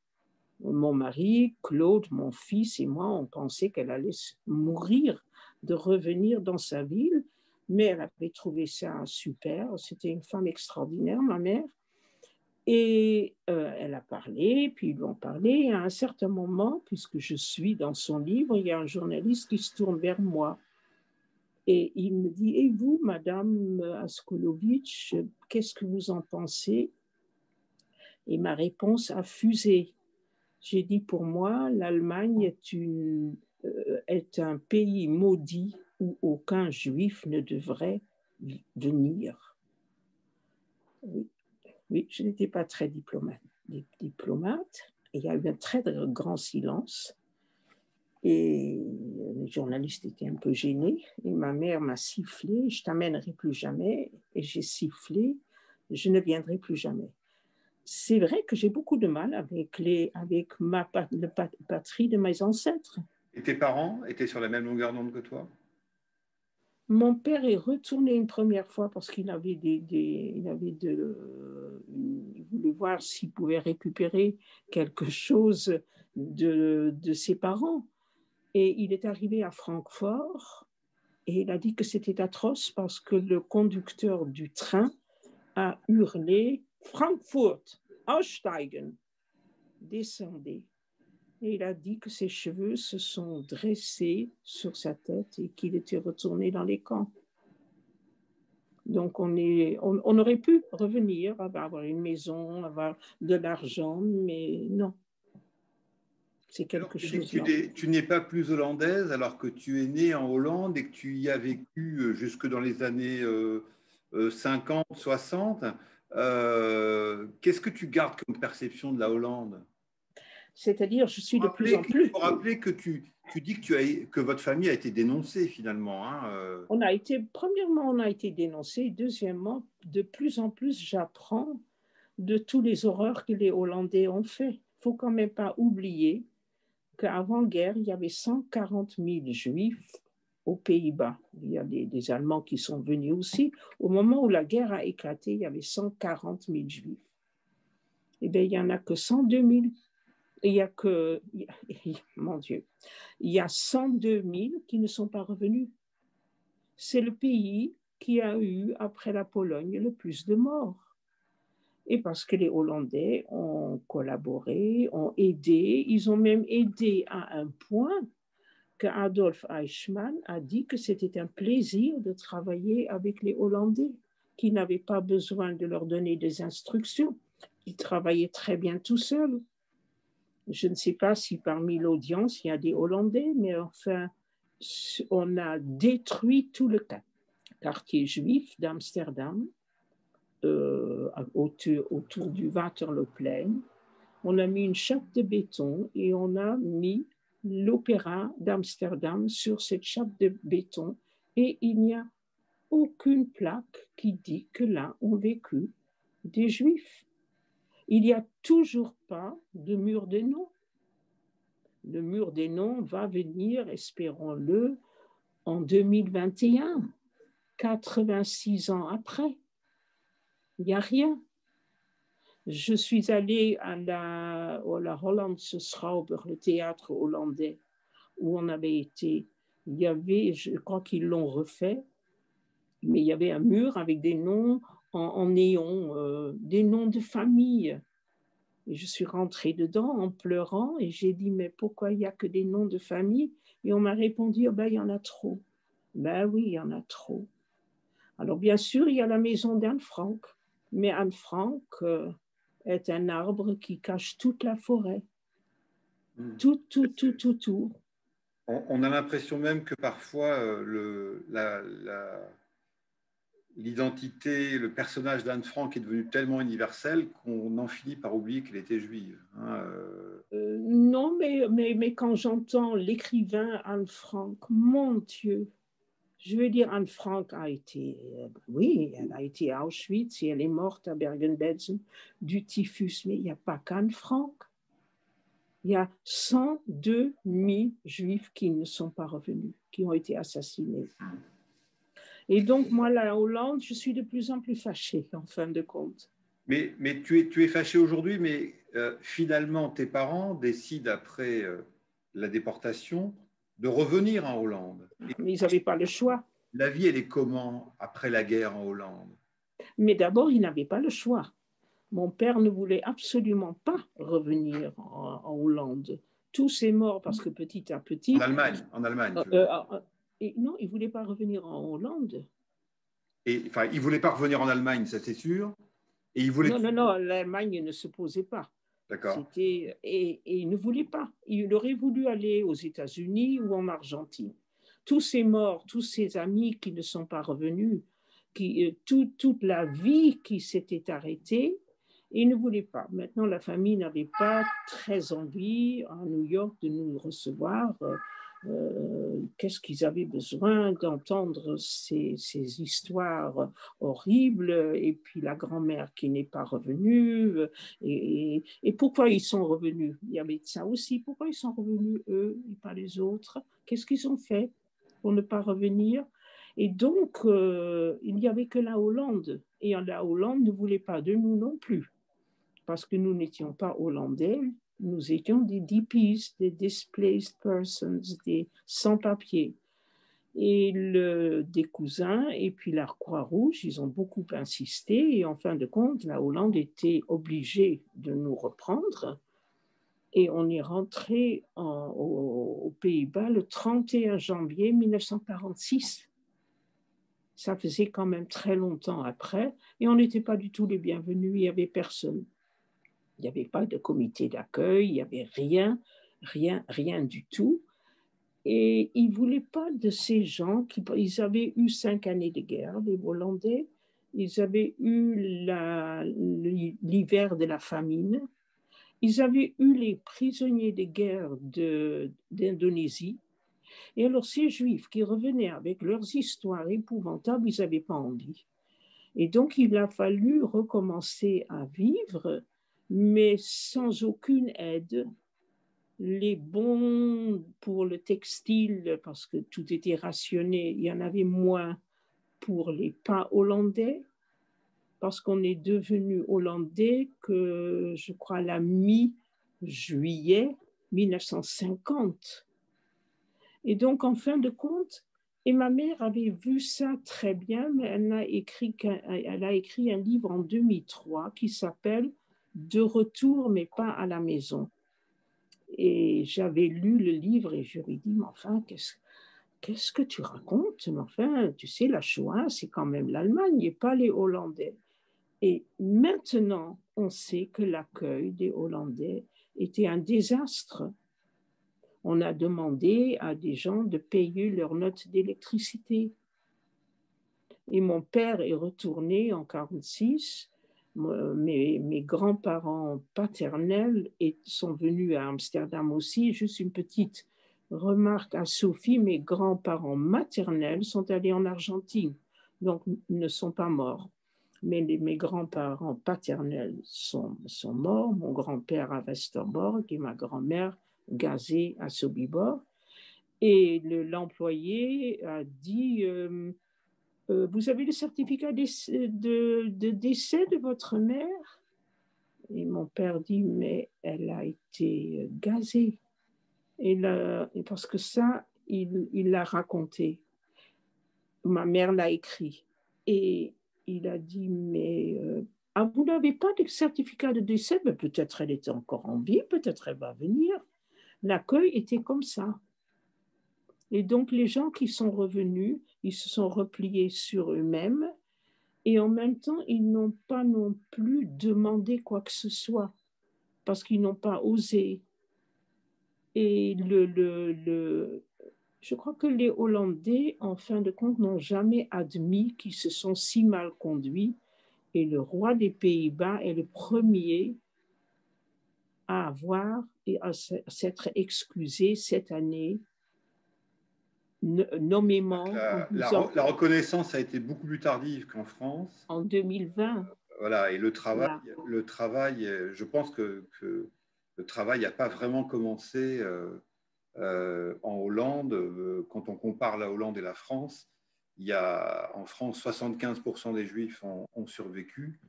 Mon mari, Claude, mon fils et moi, on pensait qu'elle allait mourir de revenir dans sa ville, mais elle avait trouvé ça super. C'était une femme extraordinaire, ma mère. Et elle a parlé, puis ils lui ont parlé. Et à un certain moment, puisque je suis dans son livre, il y a un journaliste qui se tourne vers moi. Et il me dit, et vous, Madame Askolovitch, qu'est-ce que vous en pensez? Et ma réponse a fusé. J'ai dit, pour moi, l'Allemagne est un pays maudit où aucun juif ne devrait venir. Oui, oui, je n'étais pas très diplomate. Il y a eu un très grand silence. Et les journalistes étaient un peu gênés. Et ma mère m'a sifflé, je t'amènerai plus jamais. Et j'ai sifflé, je ne viendrai plus jamais. C'est vrai que j'ai beaucoup de mal avec la patrie de mes ancêtres. Et tes parents étaient sur la même longueur d'onde que toi? Mon père est retourné une première fois parce qu'il avait il voulait voir s'il pouvait récupérer quelque chose de ses parents. Et il est arrivé à Francfort et il a dit que c'était atroce parce que le conducteur du train a hurlé « Frankfurt, aussteigen !» Descendez. Et il a dit que ses cheveux se sont dressés sur sa tête et qu'il était retourné dans les camps. Donc, on aurait pu revenir, avoir une maison, avoir de l'argent, mais non. C'est quelque chose. Tu n'es pas plus hollandaise alors que tu es née en Hollande et que tu y as vécu jusque dans les années 50, 60. Qu'est-ce que tu gardes comme perception de la Hollande? C'est-à-dire, je suis de plus en plus. Pour rappeler que tu dis que votre famille a été dénoncée finalement. Hein, Premièrement, on a été dénoncé. Deuxièmement, de plus en plus, j'apprends de tous les horreurs que les Hollandais ont fait. Il ne faut quand même pas oublier qu'avant-guerre, il y avait 140 000 Juifs aux Pays-Bas. Il y a des Allemands qui sont venus aussi. Au moment où la guerre a éclaté, il y avait 140 000 Juifs. Eh bien, il n'y en a que 102 000. Mon Dieu, il y a 102 000 qui ne sont pas revenus. C'est le pays qui a eu, après la Pologne, le plus de morts. Et parce que les Hollandais ont collaboré, ont aidé, ils ont même aidé à un point que Adolf Eichmann a dit que c'était un plaisir de travailler avec les Hollandais, qui n'avaient pas besoin de leur donner des instructions. Ils travaillaient très bien tout seuls. Je ne sais pas si parmi l'audience, il y a des Hollandais, mais enfin, on a détruit tout le quartier juif d'Amsterdam, autour du Waterlooplein. On a mis une chape de béton et on a mis l'opéra d'Amsterdam sur cette chape de béton et il n'y a aucune plaque qui dit que là ont vécu des Juifs. Il n'y a toujours pas de mur des noms. Le mur des noms va venir, espérons-le, en 2021, 86 ans après. Il n'y a rien. Je suis allée à la Hollandse Schouwburg, le théâtre hollandais, où on avait été. Il y avait, je crois qu'ils l'ont refait, mais il y avait un mur avec des noms en néon, des noms de famille. Et je suis rentrée dedans en pleurant et j'ai dit, mais pourquoi il n'y a que des noms de famille? Et on m'a répondu, oh ben, il y en a trop. Ben oui, il y en a trop. Alors bien sûr, il y a la maison d'Anne Frank, mais Anne Frank est un arbre qui cache toute la forêt. Tout. On a l'impression même que parfois l'identité, le personnage d'Anne Frank est devenu tellement universel qu'on en finit par oublier qu'elle était juive. Hein. Non, mais quand j'entends l'écrivain Anne Frank, mon Dieu, je veux dire, Anne Frank a été, oui, elle a été à Auschwitz et elle est morte à Bergen-Belsen du typhus, mais il n'y a pas qu'Anne Frank. Il y a 102 000 juifs qui ne sont pas revenus, qui ont été assassinés. Et donc, moi, la Hollande, je suis de plus en plus fâchée, en fin de compte. Mais tu es fâché aujourd'hui, mais finalement, tes parents décident, après la déportation, de revenir en Hollande. Mais ils n'avaient pas le choix. La vie, elle est comment après la guerre en Hollande? Mais d'abord, ils n'avaient pas le choix. Mon père ne voulait absolument pas revenir en Hollande. Tous est mort parce que petit à petit... En Allemagne. Non, il ne voulait pas revenir en Hollande. Enfin, il ne voulait pas revenir en Allemagne, ça c'est sûr. Et il voulait... Non, l'Allemagne ne se posait pas. D'accord. Et il ne voulait pas. Il aurait voulu aller aux États-Unis ou en Argentine. Tous ces morts, tous ces amis qui ne sont pas revenus, toute la vie qui s'était arrêtée, il ne voulait pas. Maintenant, la famille n'avait pas très envie à New York de nous recevoir. Qu'est-ce qu'ils avaient besoin d'entendre ces histoires horribles, et puis la grand-mère qui n'est pas revenue, et pourquoi ils sont revenus? Il y avait ça aussi, pourquoi ils sont revenus eux et pas les autres? Qu'est-ce qu'ils ont fait pour ne pas revenir? Et donc, il n'y avait que la Hollande, et la Hollande ne voulait pas de nous non plus, parce que nous n'étions pas hollandais, nous étions des DPs, des displaced persons, des sans-papiers. Et des cousins, et puis la Croix-Rouge, ils ont beaucoup insisté, et en fin de compte, la Hollande était obligée de nous reprendre, et on est rentré aux Pays-Bas le 31 janvier 1946. Ça faisait quand même très longtemps après, et on n'était pas du tout les bienvenus, il n'y avait personne. Il n'y avait pas de comité d'accueil, il n'y avait rien du tout. Et ils ne voulaient pas de ces gens ils avaient eu 5 années de guerre, les Hollandais. Ils avaient eu l'hiver de la famine. Ils avaient eu les prisonniers de guerre d'Indonésie. Et alors, ces Juifs qui revenaient avec leurs histoires épouvantables, ils n'avaient pas envie. Et donc, il a fallu recommencer à vivre, mais sans aucune aide. Les bons pour le textile, parce que tout était rationné, il y en avait moins pour les pas hollandais, parce qu'on est devenu hollandais que, je crois, la mi-juillet 1950. Et donc, en fin de compte, et ma mère avait vu ça très bien, mais elle a écrit un livre en 2003 qui s'appelle « De retour, mais pas à la maison ». Et j'avais lu le livre et je lui ai dit, mais enfin, qu'est-ce que tu racontes? Mais enfin, tu sais, la Shoah, c'est quand même l'Allemagne et pas les Hollandais. Et maintenant, on sait que l'accueil des Hollandais était un désastre. On a demandé à des gens de payer leurs notes d'électricité. Et mon père est retourné en 1946. Mes grands-parents paternels sont venus à Amsterdam aussi. Juste une petite remarque à Sophie, mes grands-parents maternels sont allés en Argentine, donc ne sont pas morts. Mais mes grands-parents paternels sont morts. Mon grand-père à Westerbork et ma grand-mère gazée à Sobibor. Et l'employé a dit... vous avez le certificat de décès de votre mère? Et mon père dit, mais elle a été gazée. Et parce que ça, il l'a raconté. Ma mère l'a écrit. Et il a dit, mais vous n'avez pas de certificat de décès? Ben, peut-être elle était encore en vie, peut-être elle va venir. L'accueil était comme ça. Et donc, les gens qui sont revenus, ils se sont repliés sur eux-mêmes et en même temps, ils n'ont pas non plus demandé quoi que ce soit parce qu'ils n'ont pas osé. Et Je crois que les Hollandais, en fin de compte, n'ont jamais admis qu'ils se sont si mal conduits. Et le roi des Pays-Bas est le premier à avoir et à s'être excusé cette année, nommément en disant La reconnaissance a été beaucoup plus tardive qu'en France. en 2020. Voilà, et Voilà. le travail, je pense que le travail n'a pas vraiment commencé en Hollande. Quand on compare la Hollande et la France, il y a en France 75% des Juifs ont survécu.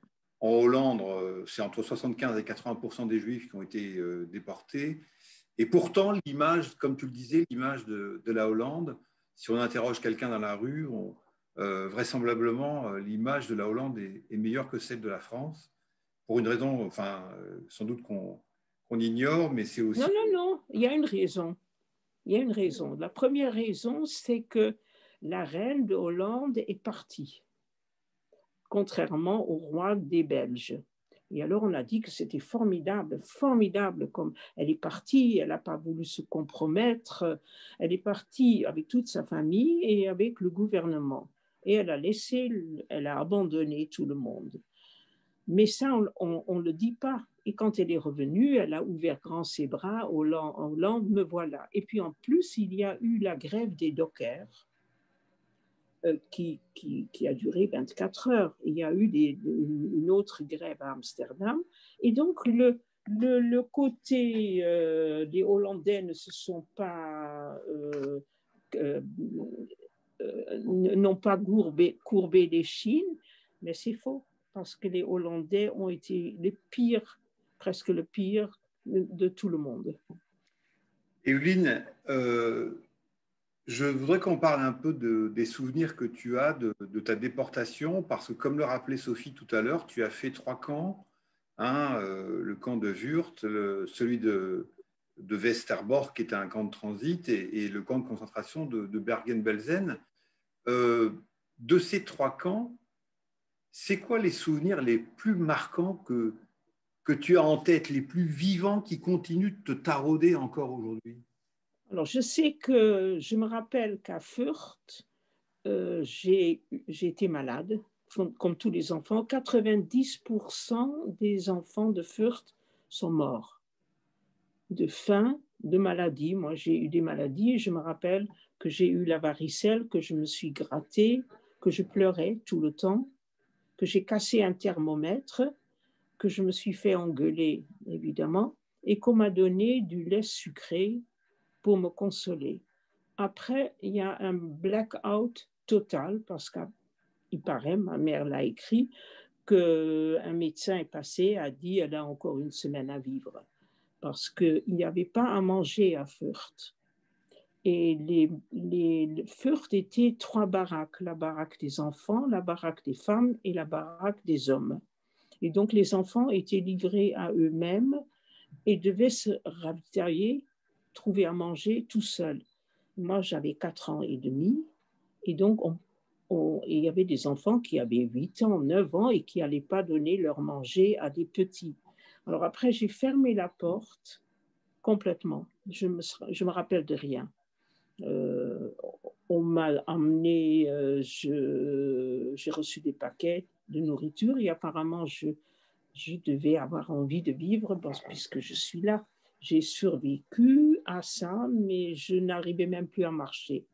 En Hollande, c'est entre 75 et 80% des Juifs qui ont été déportés. Et pourtant, l'image, comme tu le disais, l'image de la Hollande, si on interroge quelqu'un dans la rue, vraisemblablement, l'image de la Hollande est meilleure que celle de la France, pour une raison, enfin, sans doute qu'on ignore, mais c'est aussi... Non, non, non, il y a une raison. Il y a une raison. La première raison, c'est que la reine de Hollande est partie, contrairement au roi des Belges. Et alors, on a dit que c'était formidable, formidable, comme elle est partie, elle n'a pas voulu se compromettre, elle est partie avec toute sa famille et avec le gouvernement. Et elle a abandonné tout le monde. Mais ça, on ne le dit pas. Et quand elle est revenue, elle a ouvert grand ses bras, Hollande, me voilà. Et puis en plus, il y a eu la grève des dockers, qui a duré 24 heures. Il y a eu une autre grève à Amsterdam. Et donc, le côté des Hollandais ne se sont pas... n'ont pas courbé les chines, mais c'est faux, parce que les Hollandais ont été les pires, presque le pire de tout le monde. Evelyne, je voudrais qu'on parle un peu des souvenirs que tu as de ta déportation, parce que comme le rappelait Sophie tout à l'heure, tu as fait 3 camps, hein, le camp de Wurt, celui de Westerbork, qui était un camp de transit, et le camp de concentration de Bergen-Belsen. De ces 3 camps, c'est quoi les souvenirs les plus marquants que tu as en tête, les plus vivants qui continuent de te tarauder encore aujourd'hui? Alors, je me rappelle qu'à Fürth, j'ai été malade, comme tous les enfants. 90% des enfants de Fürth sont morts de faim, de maladie. Moi, j'ai eu des maladies. Je me rappelle que j'ai eu la varicelle, que je me suis grattée, que je pleurais tout le temps, que j'ai cassé un thermomètre, que je me suis fait engueuler, évidemment, et qu'on m'a donné du lait sucré pour me consoler. Après, il y a un blackout total, parce qu'il paraît, ma mère l'a écrit, qu'un médecin est passé, a dit elle a encore 1 semaine à vivre, parce qu'il n'y avait pas à manger à Fürth. Et les Fürth étaient 3 baraques, la baraque des enfants, la baraque des femmes et la baraque des hommes. Et donc les enfants étaient livrés à eux-mêmes et devaient se ravitailler, trouver à manger tout seuls. Moi, j'avais 4 ans et demi, et donc il y avait des enfants qui avaient 8 ans, 9 ans et qui n'allaient pas donner leur manger à des petits. Alors après, j'ai fermé la porte complètement. Je me rappelle de rien. On m'a amené, j'ai reçu des paquets de nourriture et apparemment, je devais avoir envie de vivre puisque je suis là. J'ai survécu à ça, mais je n'arrivais même plus à marcher.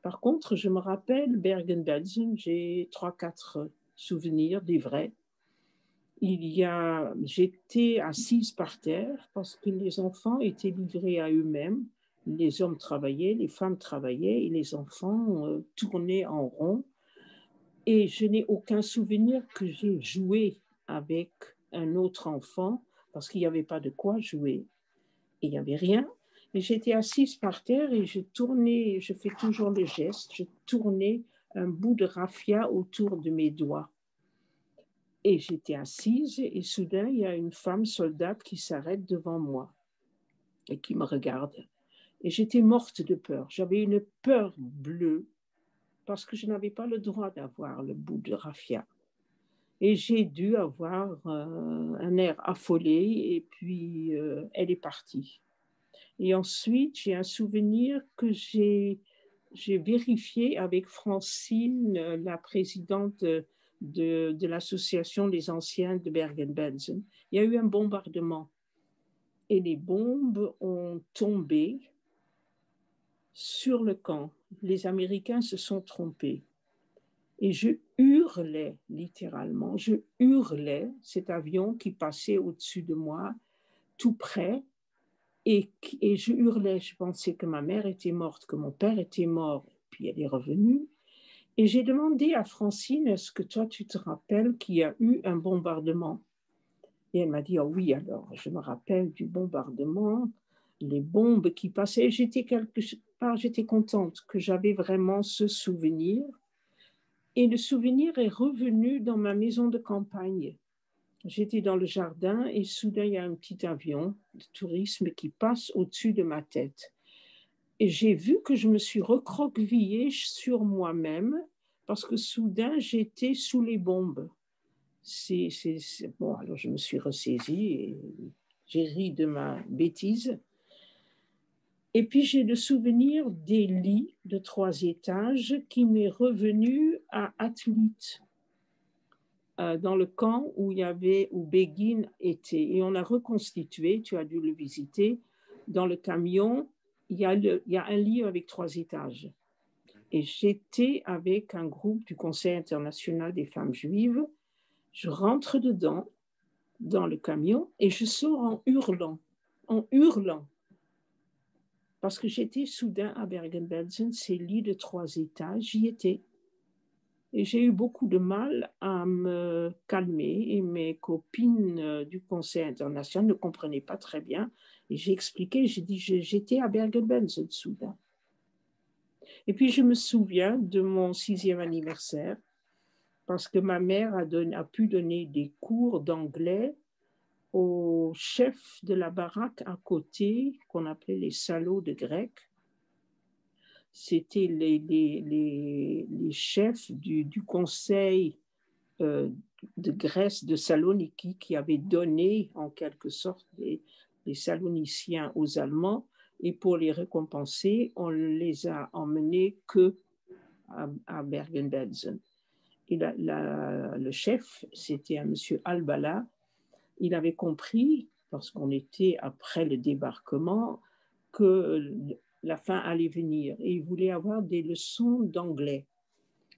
Par contre, je me rappelle Bergen-Belsen, j'ai 3-4 souvenirs, des vrais. J'étais assise par terre parce que les enfants étaient livrés à eux-mêmes. Les hommes travaillaient, les femmes travaillaient et les enfants tournaient en rond. Et je n'ai aucun souvenir que j'ai joué avec un autre enfant parce qu'il n'y avait pas de quoi jouer. Et il n'y avait rien. Et j'étais assise par terre et je tournais, je fais toujours le geste, je tournais un bout de raffia autour de mes doigts. Et j'étais assise et soudain, il y a une femme soldate qui s'arrête devant moi et qui me regarde. Et j'étais morte de peur. J'avais une peur bleue parce que je n'avais pas le droit d'avoir le bout de raffia. Et j'ai dû avoir un air affolé et puis elle est partie. Et ensuite, j'ai un souvenir que j'ai j'ai vérifié avec Francine, la présidente de l'association des anciens de Bergen-Belsen. Il y a eu un bombardement et les bombes ont tombé sur le camp. Les Américains se sont trompés. Et je hurlais, littéralement, je hurlais cet avion qui passait au-dessus de moi, tout près, et je hurlais, je pensais que ma mère était morte, que mon père était mort, puis elle est revenue. Et j'ai demandé à Francine, est-ce que toi tu te rappelles qu'il y a eu un bombardement? Et elle m'a dit, oh oui, alors je me rappelle du bombardement, les bombes qui passaient. J'étais contente que j'avais vraiment ce souvenir. Et le souvenir est revenu dans ma maison de campagne. J'étais dans le jardin et soudain, il y a un petit avion de tourisme qui passe au-dessus de ma tête. Et j'ai vu que je me suis recroquevillée sur moi-même parce que soudain, j'étais sous les bombes. Bon, alors je me suis ressaisie et j'ai ri de ma bêtise. Et puis, j'ai le souvenir des lits de 3 étages qui m'est revenu à Athlite, dans le camp où Begin était. Et on a reconstitué, tu as dû le visiter, dans le camion, il y a un lit avec 3 étages. Et j'étais avec un groupe du Conseil international des femmes juives. Je rentre dedans, dans le camion, et je sors en hurlant. Parce que j'étais soudain à Bergen-Belsen, ces lits de 3 étages, j'y étais. Et j'ai eu beaucoup de mal à me calmer et mes copines du Conseil international ne comprenaient pas très bien. Et j'ai expliqué, j'ai dit, j'étais à Bergen-Belsen soudain. Et puis je me souviens de mon 6e anniversaire parce que ma mère a pu donner des cours d'anglais au chef de la baraque à côté, qu'on appelait les salauds de grec. C'était les chefs du conseil de Grèce, de Saloniki, qui avaient donné en quelque sorte les Saloniciens aux Allemands. Et pour les récompenser, on les a emmenés que à Bergen-Belsen. Et le chef, c'était un monsieur Albala. Il avait compris, parce qu'on était après le débarquement, que la fin allait venir. Et il voulait avoir des leçons d'anglais.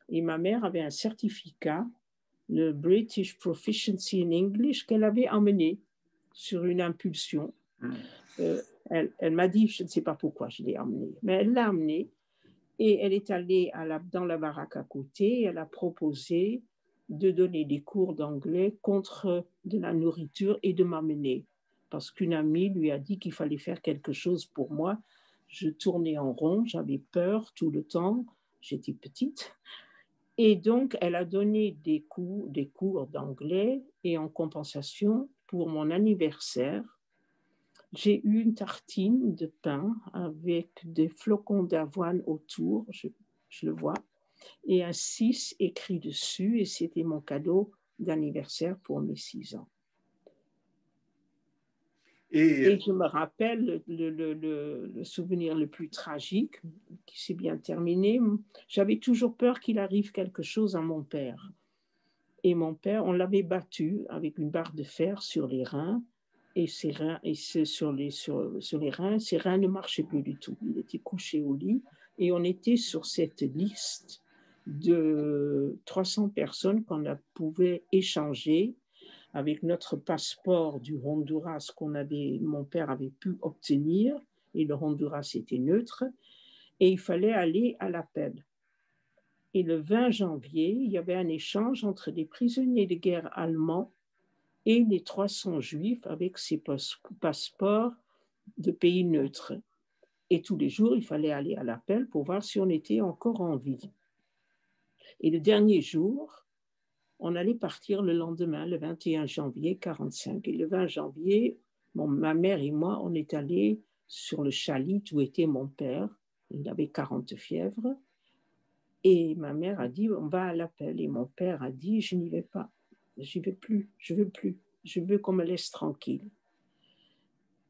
Et ma mère avait un certificat, le British Proficiency in English, qu'elle avait emmené sur une impulsion. Elle m'a dit, je ne sais pas pourquoi je l'ai emmené, mais elle l'a emmené. Et elle est allée dans la baraque à côté et elle a proposé de donner des cours d'anglais contre de la nourriture et de m'amener. Parce qu'une amie lui a dit qu'il fallait faire quelque chose pour moi. Je tournais en rond, j'avais peur tout le temps, j'étais petite. Et donc, elle a donné des cours d'anglais et en compensation, pour mon anniversaire, j'ai eu une tartine de pain avec des flocons d'avoine autour, je le vois, et un 6 écrit dessus, et c'était mon cadeau d'anniversaire pour mes 6 ans. Et je me rappelle le souvenir le plus tragique, qui s'est bien terminé. J'avais toujours peur qu'il arrive quelque chose à mon père. Et mon père, on l'avait battu avec une barre de fer sur les reins, et sur les reins, ses reins ne marchaient plus du tout. Il était couché au lit et on était sur cette liste de 300 personnes qu'on pouvait échanger avec notre passeport du Honduras mon père avait pu obtenir, et le Honduras était neutre, et il fallait aller à l'appel. Et le 20 janvier, il y avait un échange entre les prisonniers de guerre allemands et les 300 juifs avec ces passeports de pays neutres. Et tous les jours, il fallait aller à l'appel pour voir si on était encore en vie. Et le dernier jour, on allait partir le lendemain, le 21 janvier 1945. Et le 20 janvier, ma mère et moi, on est allés sur le chalet où était mon père. Il avait 40 fièvres. Et ma mère a dit, on va à l'appel. Et mon père a dit, je n'y vais pas. J'y vais plus, je veux plus. Je veux qu'on me laisse tranquille.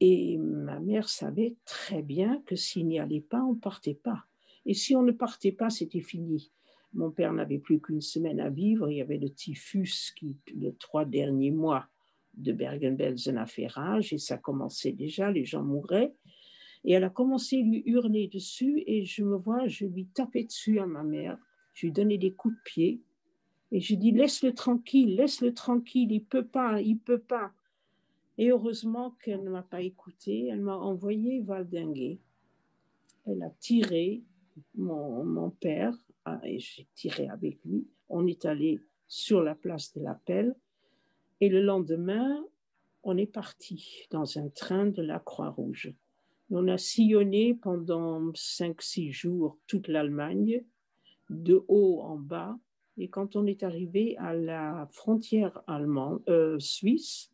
Et ma mère savait très bien que s'il n'y allait pas, on ne partait pas. Et si on ne partait pas, c'était fini. Mon père n'avait plus qu'une semaine à vivre. Il y avait le typhus qui, les 3 derniers mois de Bergen-Belsen, a fait rage et ça commençait déjà, les gens mouraient. Et elle a commencé à lui hurler dessus et je lui tapais dessus à ma mère. Je lui donnais des coups de pied et je dis laisse-le tranquille, il peut pas. Et heureusement qu'elle ne m'a pas écouté, elle m'a envoyé valdinguer. Elle a tiré mon père et j'ai tiré avec lui. On est allé sur la place de l'Appel et le lendemain, on est parti dans un train de la Croix-Rouge. On a sillonné pendant 5-6 jours toute l'Allemagne, de haut en bas. Et quand on est arrivé à la frontière suisse,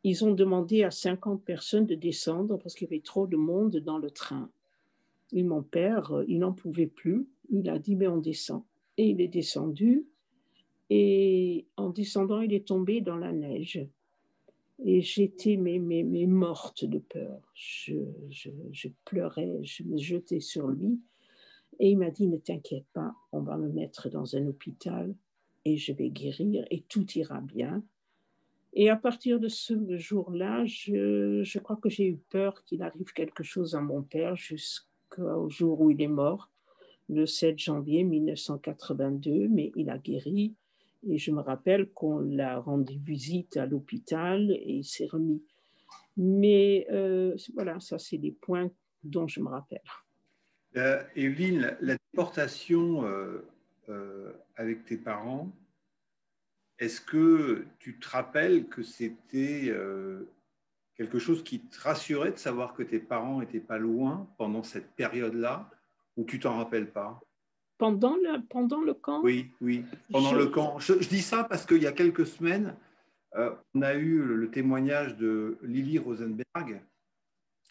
ils ont demandé à 50 personnes de descendre parce qu'il y avait trop de monde dans le train. Et mon père, il n'en pouvait plus. Il a dit, mais on descend. Et il est descendu. Et en descendant, il est tombé dans la neige. Et j'étais morte de peur. Je pleurais, je me jetais sur lui. Et il m'a dit, ne t'inquiète pas, on va me mettre dans un hôpital et je vais guérir et tout ira bien. Et à partir de ce jour-là, je crois que j'ai eu peur qu'il arrive quelque chose à mon père jusqu'au jour où il est mort, le 7 janvier 1982, mais il a guéri. Et je me rappelle qu'on l'a rendu visite à l'hôpital et il s'est remis. Mais voilà, ça c'est des points dont je me rappelle. Evelyne, la déportation avec tes parents, est-ce que tu te rappelles que c'était quelque chose qui te rassurait de savoir que tes parents n'étaient pas loin pendant cette période-là, ou tu t'en rappelles pas? Pendant le camp? Oui, pendant le camp. Je dis ça parce qu'il y a quelques semaines, on a eu le témoignage de Lily Rosenberg,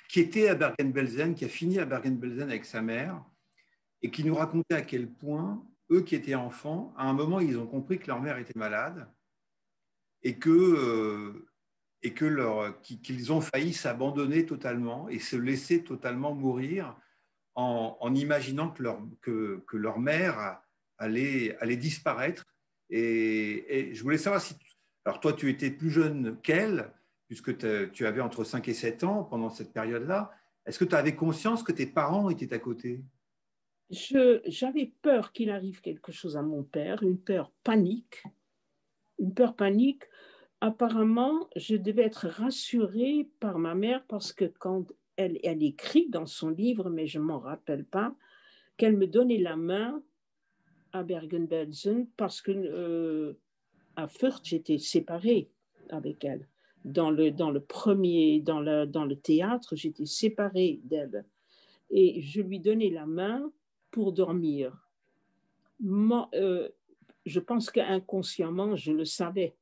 qui était à Bergen-Belsen, qui a fini à Bergen-Belsen avec sa mère, et qui nous racontait à quel point, eux qui étaient enfants, à un moment, ils ont compris que leur mère était malade et qu'ils ont failli s'abandonner totalement et se laisser totalement mourir en imaginant que leur mère allait disparaître. Et je voulais savoir si... Alors toi, tu étais plus jeune qu'elle, puisque tu avais entre 5 et 7 ans pendant cette période-là. Est-ce que tu avais conscience que tes parents étaient à côté? J'avais peur qu'il arrive quelque chose à mon père, une peur panique. Apparemment, je devais être rassurée par ma mère parce que quand elle écrit dans son livre, mais je ne m'en rappelle pas, qu'elle me donnait la main à Bergen-Belsen parce que à Fürth, j'étais séparée avec elle. Dans le théâtre, j'étais séparée d'elle. Et je lui donnais la main pour dormir. Je pense qu'inconsciemment, je le savais.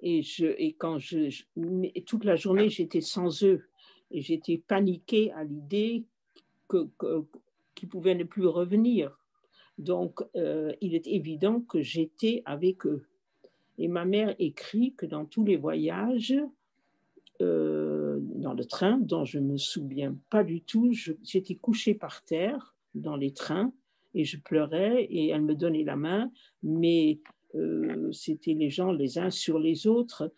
Et toute la journée, j'étais sans eux. Et j'étais paniquée à l'idée qu'ils pouvaient ne plus revenir. Donc, il est évident que j'étais avec eux. Et ma mère écrit que dans tous les voyages, dans le train, dont je ne me souviens pas du tout, j'étais couchée par terre dans les trains et je pleurais et elle me donnait la main, mais c'était les gens les uns sur les autres.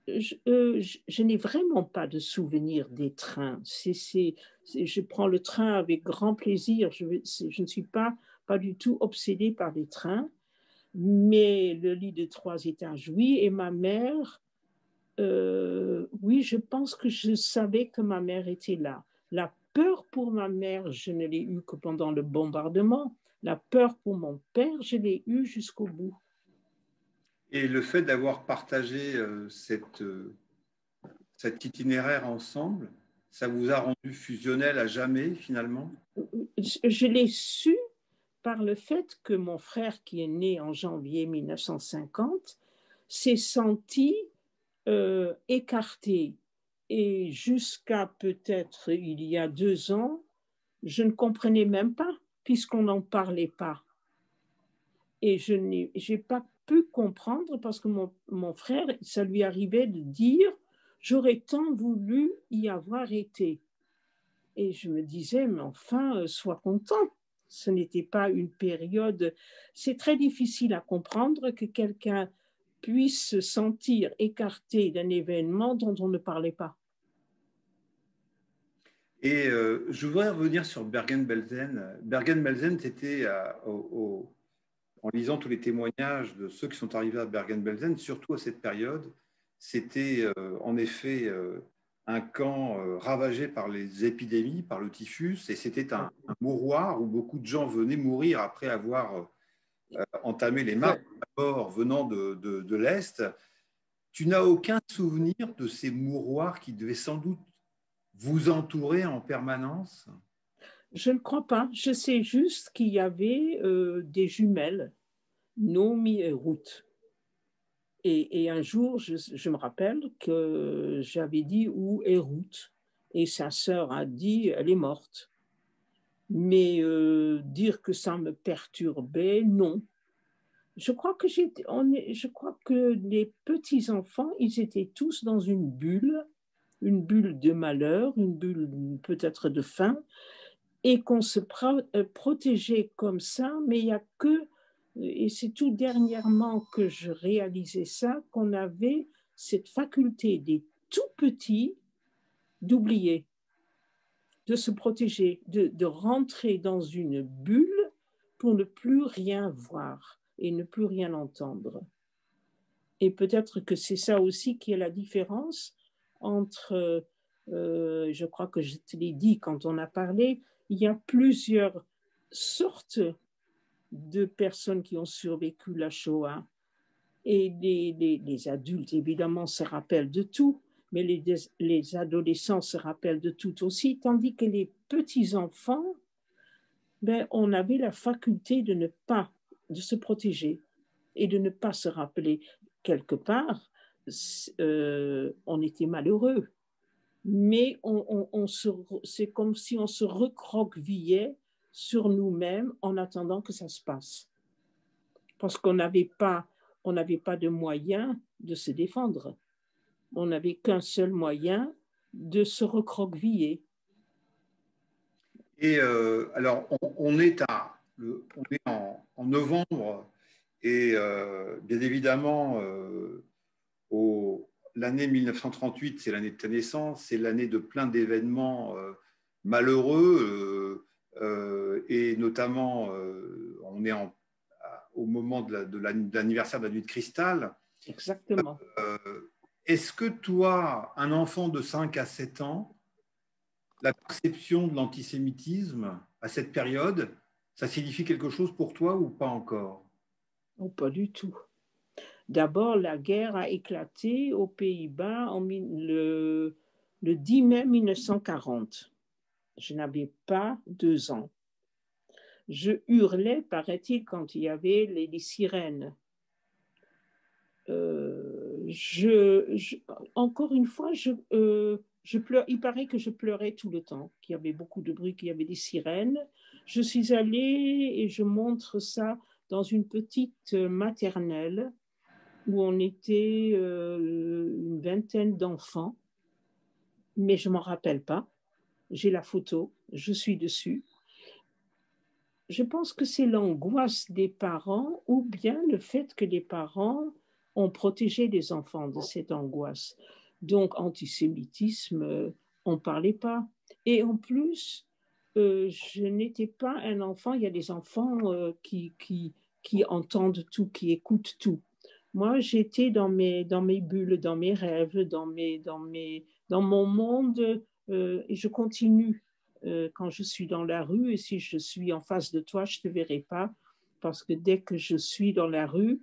Je n'ai vraiment pas de souvenir des trains. Je prends le train avec grand plaisir. Je ne suis pas du tout obsédée par les trains, mais le lit de 3 étages, oui. Et ma mère, oui, je pense que je savais que ma mère était là. La peur pour ma mère, je ne l'ai eue que pendant le bombardement. La peur pour mon père, je l'ai eue jusqu'au bout. Et le fait d'avoir partagé cet itinéraire ensemble, ça vous a rendu fusionnel à jamais, finalement? Je l'ai su par le fait que mon frère, qui est né en janvier 1950, s'est senti écarté. Et jusqu'à peut-être il y a 2 ans, je ne comprenais même pas, puisqu'on n'en parlait pas. Et je n'ai pas pu comprendre parce que mon frère, ça lui arrivait de dire « j'aurais tant voulu y avoir été ». Et je me disais « mais enfin, sois content ». Ce n'était pas une période... C'est très difficile à comprendre que quelqu'un puisse se sentir écarté d'un événement dont on ne parlait pas. Et je voudrais revenir sur Bergen-Belsen. Bergen-Belsen, c'était en lisant tous les témoignages de ceux qui sont arrivés à Bergen-Belsen, surtout à cette période, c'était en effet un camp ravagé par les épidémies, par le typhus, et c'était un mouroir où beaucoup de gens venaient mourir après avoir entamé les marches de mort venant de l'Est. Tu n'as aucun souvenir de ces mouroirs qui devaient sans doute vous entourer en permanence? Je ne crois pas. Je sais juste qu'il y avait des jumelles, Naomi et Ruth. Et un jour, je me rappelle que j'avais dit où est Ruth, et sa sœur a dit elle est morte. Mais dire que ça me perturbait, non. Je crois que les petits enfants, ils étaient tous dans une bulle de malheur, une bulle peut-être de faim, et qu'on se protégeait comme ça, mais il n'y a que, et c'est tout dernièrement que je réalisais ça, qu'on avait cette faculté des tout petits d'oublier, de se protéger, de rentrer dans une bulle pour ne plus rien voir et ne plus rien entendre. Et peut-être que c'est ça aussi qui est la différence entre, je crois que je te l'ai dit quand on a parlé, il y a plusieurs sortes de personnes qui ont survécu la Shoah. Et les adultes, évidemment, se rappellent de tout, mais les adolescents se rappellent de tout aussi, tandis que les petits-enfants, ben, on avait la faculté de se protéger et de ne pas se rappeler. Quelque part, on était malheureux, mais c'est comme si on se recroquevillait sur nous-mêmes en attendant que ça se passe. Parce qu'on n'avait pas de moyen de se défendre. On n'avait qu'un seul moyen de se recroqueviller. Et alors, on est en novembre, et bien évidemment, l'année 1938, c'est l'année de ta naissance, c'est l'année de plein d'événements malheureux, et notamment, on est au moment de l'anniversaire de la nuit de cristal. Exactement. Est-ce que toi, un enfant de 5 à 7 ans, la perception de l'antisémitisme à cette période, ça signifie quelque chose pour toi ou pas encore? Oh, pas du tout. D'abord, la guerre a éclaté aux Pays-Bas le 10 mai 1940. Je n'avais pas 2 ans. Je hurlais, paraît-il, quand il y avait les sirènes. Encore une fois, il paraît que je pleurais tout le temps, qu'il y avait beaucoup de bruit, qu'il y avait des sirènes. Je suis allée, et je montre ça, dans une petite maternelle où on était une vingtaine d'enfants, mais je ne m'en rappelle pas. J'ai la photo, je suis dessus. Je pense que c'est l'angoisse des parents ou bien le fait que les parents ont protégé les enfants de cette angoisse. Donc, antisémitisme, on ne parlait pas. Et en plus, je n'étais pas un enfant. Il y a des enfants qui entendent tout, qui écoutent tout. Moi, j'étais dans mes bulles, dans mes rêves, dans mon monde, et je continue quand je suis dans la rue. Et si je suis en face de toi, je ne te verrai pas, parce que dès que je suis dans la rue,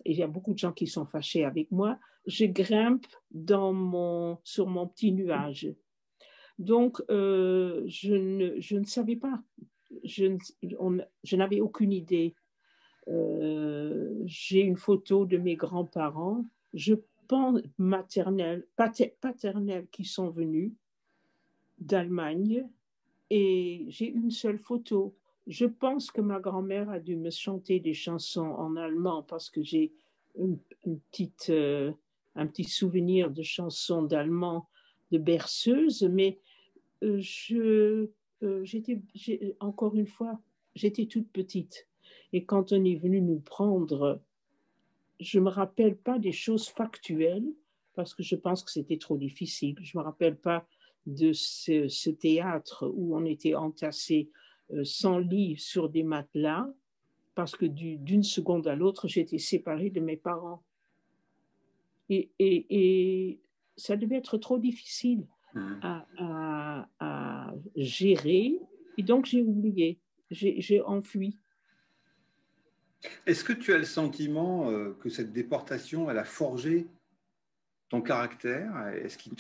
et il y a beaucoup de gens qui sont fâchés avec moi, je grimpe sur mon petit nuage. Donc, je ne savais pas. Je n'avais aucune idée. J'ai une photo de mes grands-parents, je pense paternels qui sont venus d'Allemagne, et j'ai une seule photo. Je pense que ma grand-mère a dû me chanter des chansons en allemand parce que j'ai un petit souvenir de chansons d'allemand de berceuse, mais encore une fois, j'étais toute petite. Et quand on est venu nous prendre, je ne me rappelle pas des choses factuelles, parce que je pense que c'était trop difficile. Je ne me rappelle pas de ce théâtre où on était entassés sans lit sur des matelas, parce que d'une seconde à l'autre, j'étais séparée de mes parents. Et ça devait être trop difficile à gérer. Et donc, j'ai oublié, j'ai enfui. Est-ce que tu as le sentiment que cette déportation, elle a forgé ton caractère? Est-ce qu'il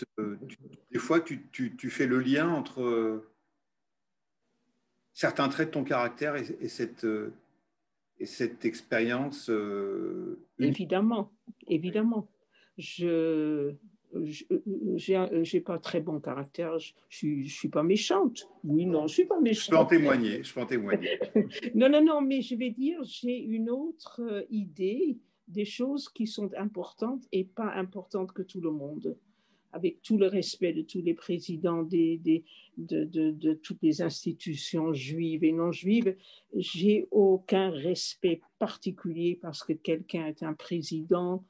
des fois, tu fais le lien entre certains traits de ton caractère et cette expérience unique? Évidemment, évidemment. Je j'ai pas très bon caractère. Je suis pas méchante. Oui, non, je suis pas Je peux en méchante. témoigner, je peux en témoigner. Non, mais je vais dire, j'ai une autre idée des choses qui sont importantes et pas importantes que tout le monde. Avec tout le respect de tous les présidents de toutes les institutions juives et non juives, j'ai aucun respect particulier parce que quelqu'un est un président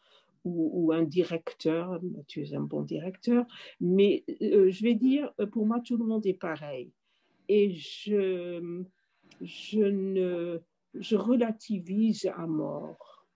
ou un directeur. Tu es un bon directeur, mais je vais dire, pour moi, tout le monde est pareil. Et je relativise à mort.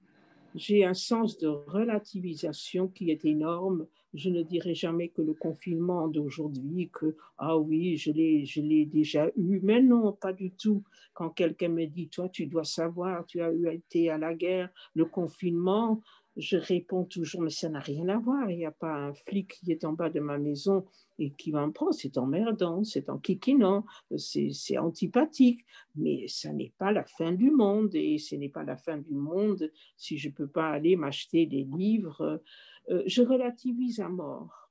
J'ai un sens de relativisation qui est énorme. Je ne dirai jamais que le confinement d'aujourd'hui, que ah oui, je l'ai déjà eu. Mais non, pas du tout. Quand quelqu'un me dit, toi, tu dois savoir, tu as été à la guerre, le confinement, je réponds toujours, mais ça n'a rien à voir. Il n'y a pas un flic qui est en bas de ma maison et qui va me prendre. C'est emmerdant, c'est enquiquinant, c'est antipathique. Mais ça n'est pas la fin du monde et ce n'est pas la fin du monde si je ne peux pas aller m'acheter des livres. Je relativise à mort.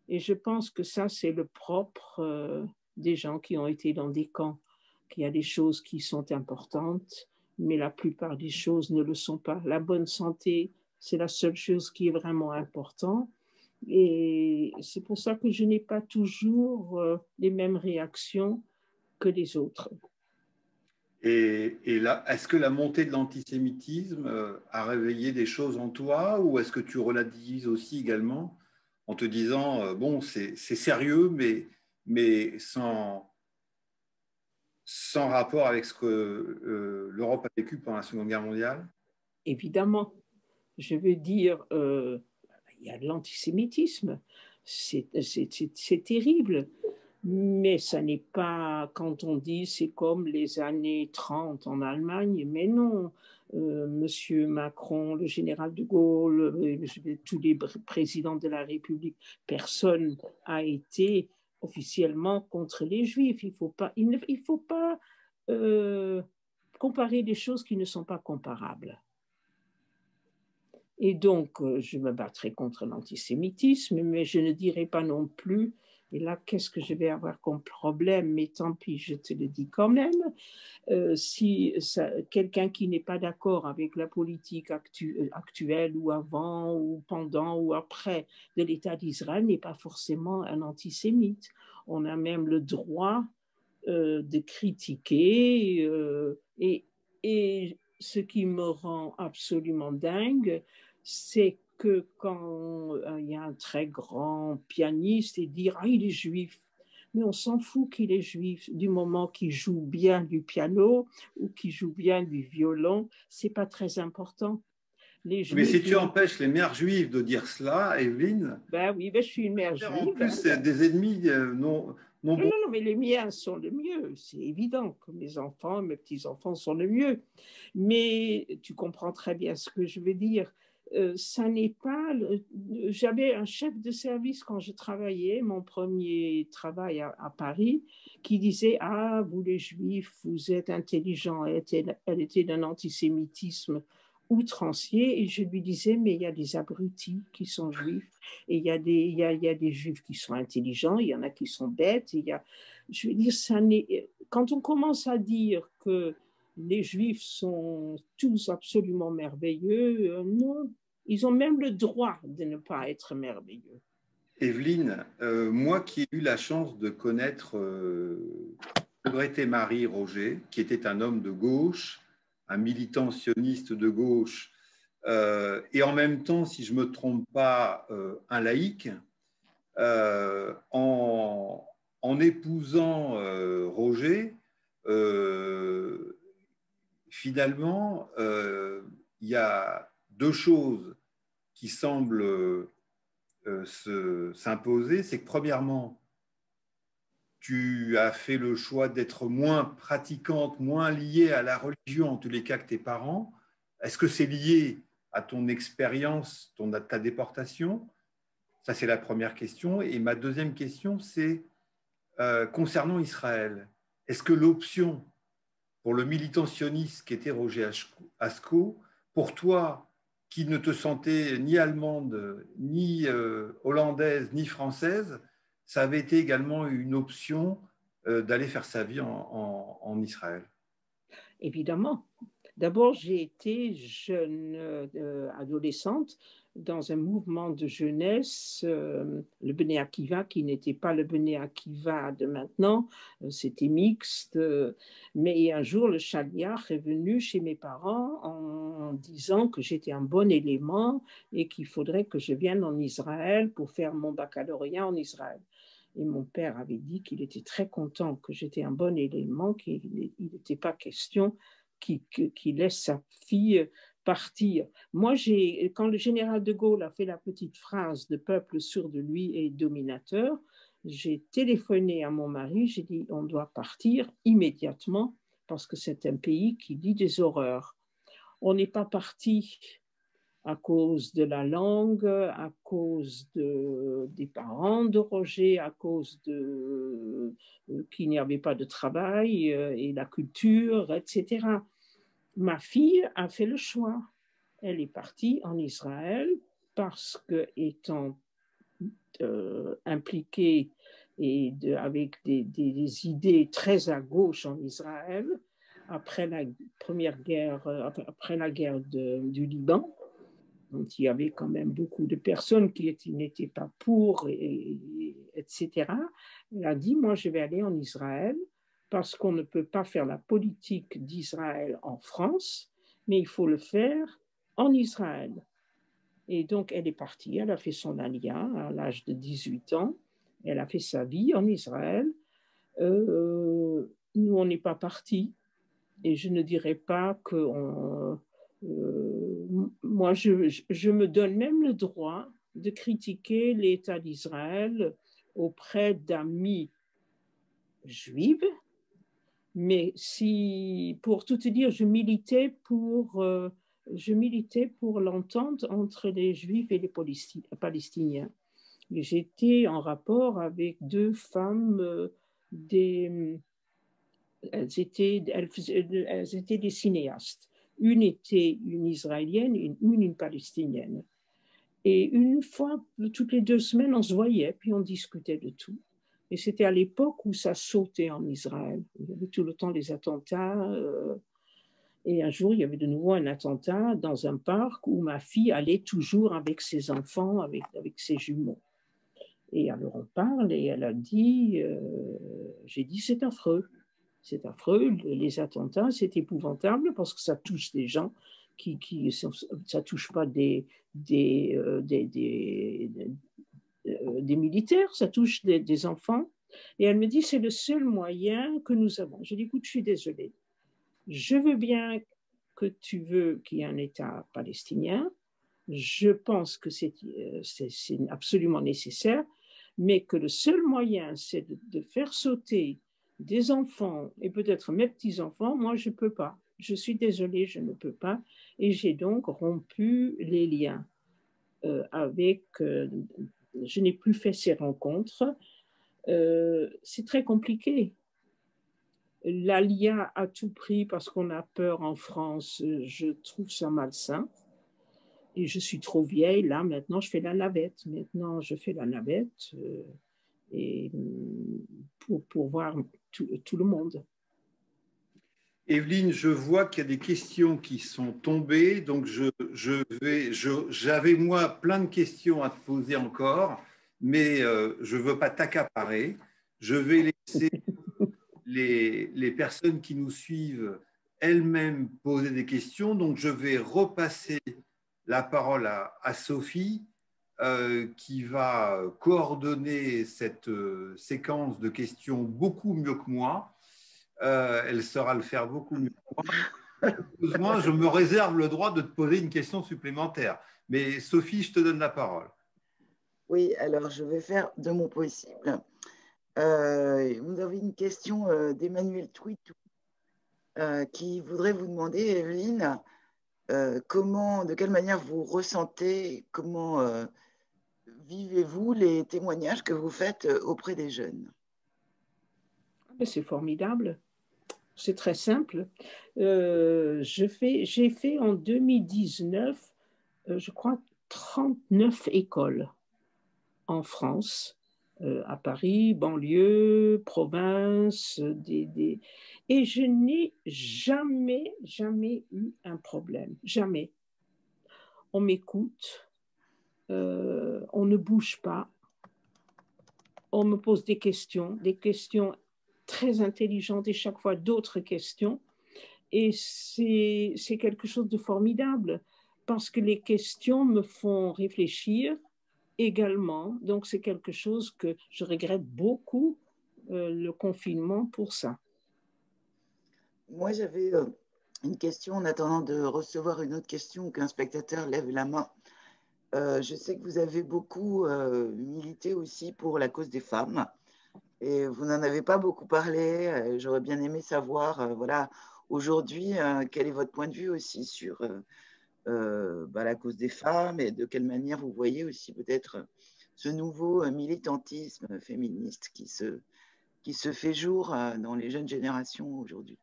Et je pense que ça, c'est le propre des gens qui ont été dans des camps, qu'il y a des choses qui sont importantes, mais la plupart des choses ne le sont pas. La bonne santé, c'est la seule chose qui est vraiment importante. Et c'est pour ça que je n'ai pas toujours les mêmes réactions que les autres. Et là, est-ce que la montée de l'antisémitisme a réveillé des choses en toi ou est-ce que tu relativises aussi également en te disant, bon, c'est sérieux, mais sans rapport avec ce que l'Europe a vécu pendant la Seconde Guerre mondiale? Évidemment, je veux dire, il y a de l'antisémitisme, c'est terrible. Mais ça n'est pas, quand on dit c'est comme les années 30 en Allemagne, mais non. Monsieur Macron, le général de Gaulle, tous les présidents de la République, personne n'a été officiellement contre les Juifs. Il ne faut pas comparer des choses qui ne sont pas comparables. Et donc, je me battrai contre l'antisémitisme, mais je ne dirai pas non plus, et là, qu'est-ce que je vais avoir comme problème, mais tant pis, je te le dis quand même, si quelqu'un qui n'est pas d'accord avec la politique actuelle ou avant ou pendant ou après de l'État d'Israël n'est pas forcément un antisémite. On a même le droit de critiquer et ce qui me rend absolument dingue, c'est que quand il y a un très grand pianiste et dire « Ah, il est juif », mais on s'en fout qu'il est juif du moment qu'il joue bien du piano ou qu'il joue bien du violon, c'est pas très important. Les Mais si juifs, tu empêches les mères juives de dire cela, Evelyne, ben oui, ben je suis une mère en juive. plus, c'est des ennemis non bons. Non, mais les miens sont le mieux, c'est évident que mes enfants, mes petits-enfants sont le mieux. Mais tu comprends très bien ce que je veux dire. Ça n'est pas. J'avais un chef de service quand je travaillais, mon premier travail à Paris, qui disait ah, vous les Juifs, vous êtes intelligents. Elle était d'un antisémitisme outrancier et je lui disais mais il y a des abrutis qui sont juifs et il y a des juifs qui sont intelligents, il y en a qui sont bêtes, je veux dire quand on commence à dire que les juifs sont tous absolument merveilleux, non, ils ont même le droit de ne pas être merveilleux. Evelyne, moi qui ai eu la chance de connaître regretté Marie Roger, qui était un homme de gauche, un militant sioniste de gauche, et en même temps, si je ne me trompe pas, un laïc, en épousant Roger, finalement, il y a deux choses qui semblent s'imposer. C'est que premièrement, tu as fait le choix d'être moins pratiquante, moins liée à la religion, en tous les cas que tes parents. Est-ce que c'est lié à ton expérience, ta déportation? Ça, c'est la première question. Et ma deuxième question, c'est concernant Israël. Est-ce que l'option pour le militant sioniste qui était Roger Ascot, pour toi, qui ne te sentais ni allemande, ni hollandaise, ni française, ça avait été également une option d'aller faire sa vie en Israël? Évidemment. D'abord, j'ai été jeune adolescente dans un mouvement de jeunesse, le Bnei Akiva, qui n'était pas le Bnei Akiva de maintenant, c'était mixte. Mais un jour, le Shaliach est venu chez mes parents en disant que j'étais un bon élément et qu'il faudrait que je vienne en Israël pour faire mon baccalauréat en Israël. Et mon père avait dit qu'il était très content que j'étais un bon élément, qu'il n'était pas question qu'il laisse sa fille partir. Moi, quand le général de Gaulle a fait la petite phrase « de peuple sûr de lui et dominateur », j'ai téléphoné à mon mari, j'ai dit « on doit partir immédiatement parce que c'est un pays qui dit des horreurs ». On n'est pas parti à cause de la langue, à cause des parents de Roger, à cause qu'il n'y avait pas de travail et la culture, etc. Ma fille a fait le choix. Elle est partie en Israël parce que, étant impliquée et avec des idées très à gauche en Israël, après la guerre du Liban, donc il y avait quand même beaucoup de personnes qui n'étaient pas pour, etc. Elle a dit, moi je vais aller en Israël parce qu'on ne peut pas faire la politique d'Israël en France, mais il faut le faire en Israël. Et donc elle est partie, elle a fait son alia à l'âge de 18 ans, elle a fait sa vie en Israël. Nous, on n'est pas partis, et je ne dirais pas qu'on... moi, je me donne même le droit de critiquer l'État d'Israël auprès d'amis juifs, mais si, pour tout te dire, je militais pour l'entente entre les Juifs et les Palestiniens. J'étais en rapport avec deux femmes, elles étaient des cinéastes. Une était une Israélienne et une Palestinienne. Et une fois, toutes les 2 semaines, on se voyait, puis on discutait de tout. Et c'était à l'époque où ça sautait en Israël. Il y avait tout le temps des attentats. Et un jour, il y avait de nouveau un attentat dans un parc où ma fille allait toujours avec ses enfants, avec ses jumeaux. Et alors on parle et elle a dit, j'ai dit, c'est affreux. C'est affreux, les attentats, c'est épouvantable parce que ça touche des gens ça touche pas des militaires, ça touche des enfants. Et elle me dit, c'est le seul moyen que nous avons. Je dis, écoute, je suis désolée. Je veux bien que tu veux qu'il y ait un État palestinien. Je pense que c'est absolument nécessaire, mais que le seul moyen, c'est de faire sauter des enfants et peut-être mes petits-enfants. Moi, je ne peux pas. Je suis désolée, je ne peux pas. Et j'ai donc rompu les liens avec... je n'ai plus fait ces rencontres. C'est très compliqué. L'alia à tout prix parce qu'on a peur en France, je trouve ça malsain. Et je suis trop vieille, là, maintenant, je fais la navette. Maintenant, je fais la navette et pour voir tout le monde. Evelyne, je vois qu'il y a des questions qui sont tombées, donc j'avais moi plein de questions à te poser encore, mais je ne veux pas t'accaparer. Je vais laisser les personnes qui nous suivent elles-mêmes poser des questions. Donc, je vais repasser la parole à Sophie, qui va coordonner cette séquence de questions beaucoup mieux que moi. Elle saura le faire beaucoup mieux que moi. Heureusement, je me réserve le droit de te poser une question supplémentaire. Mais Sophie, je te donne la parole. Oui, alors je vais faire de mon possible. Vous avez une question d'Emmanuel Twitou qui voudrait vous demander, Evelyne, de quelle manière vous ressentez, comment vivez-vous les témoignages que vous faites auprès des jeunes? C'est formidable. C'est très simple. J'ai fait en 2019, je crois, 39 écoles en France, à Paris, banlieue, province, et je n'ai jamais eu un problème. Jamais. On m'écoute, on ne bouge pas, on me pose des questions très intelligentes et chaque fois d'autres questions. Et c'est quelque chose de formidable parce que les questions me font réfléchir également. Donc, c'est quelque chose que je regrette beaucoup, le confinement, pour ça. Moi, j'avais une question en attendant de recevoir une autre question, qu'un spectateur lève la main. Je sais que vous avez beaucoup milité aussi pour la cause des femmes et vous n'en avez pas beaucoup parlé. J'aurais bien aimé savoir, voilà, aujourd'hui, quel est votre point de vue aussi sur la cause des femmes et de quelle manière vous voyez aussi peut-être ce nouveau militantisme féministe qui se fait jour dans les jeunes générations aujourd'hui.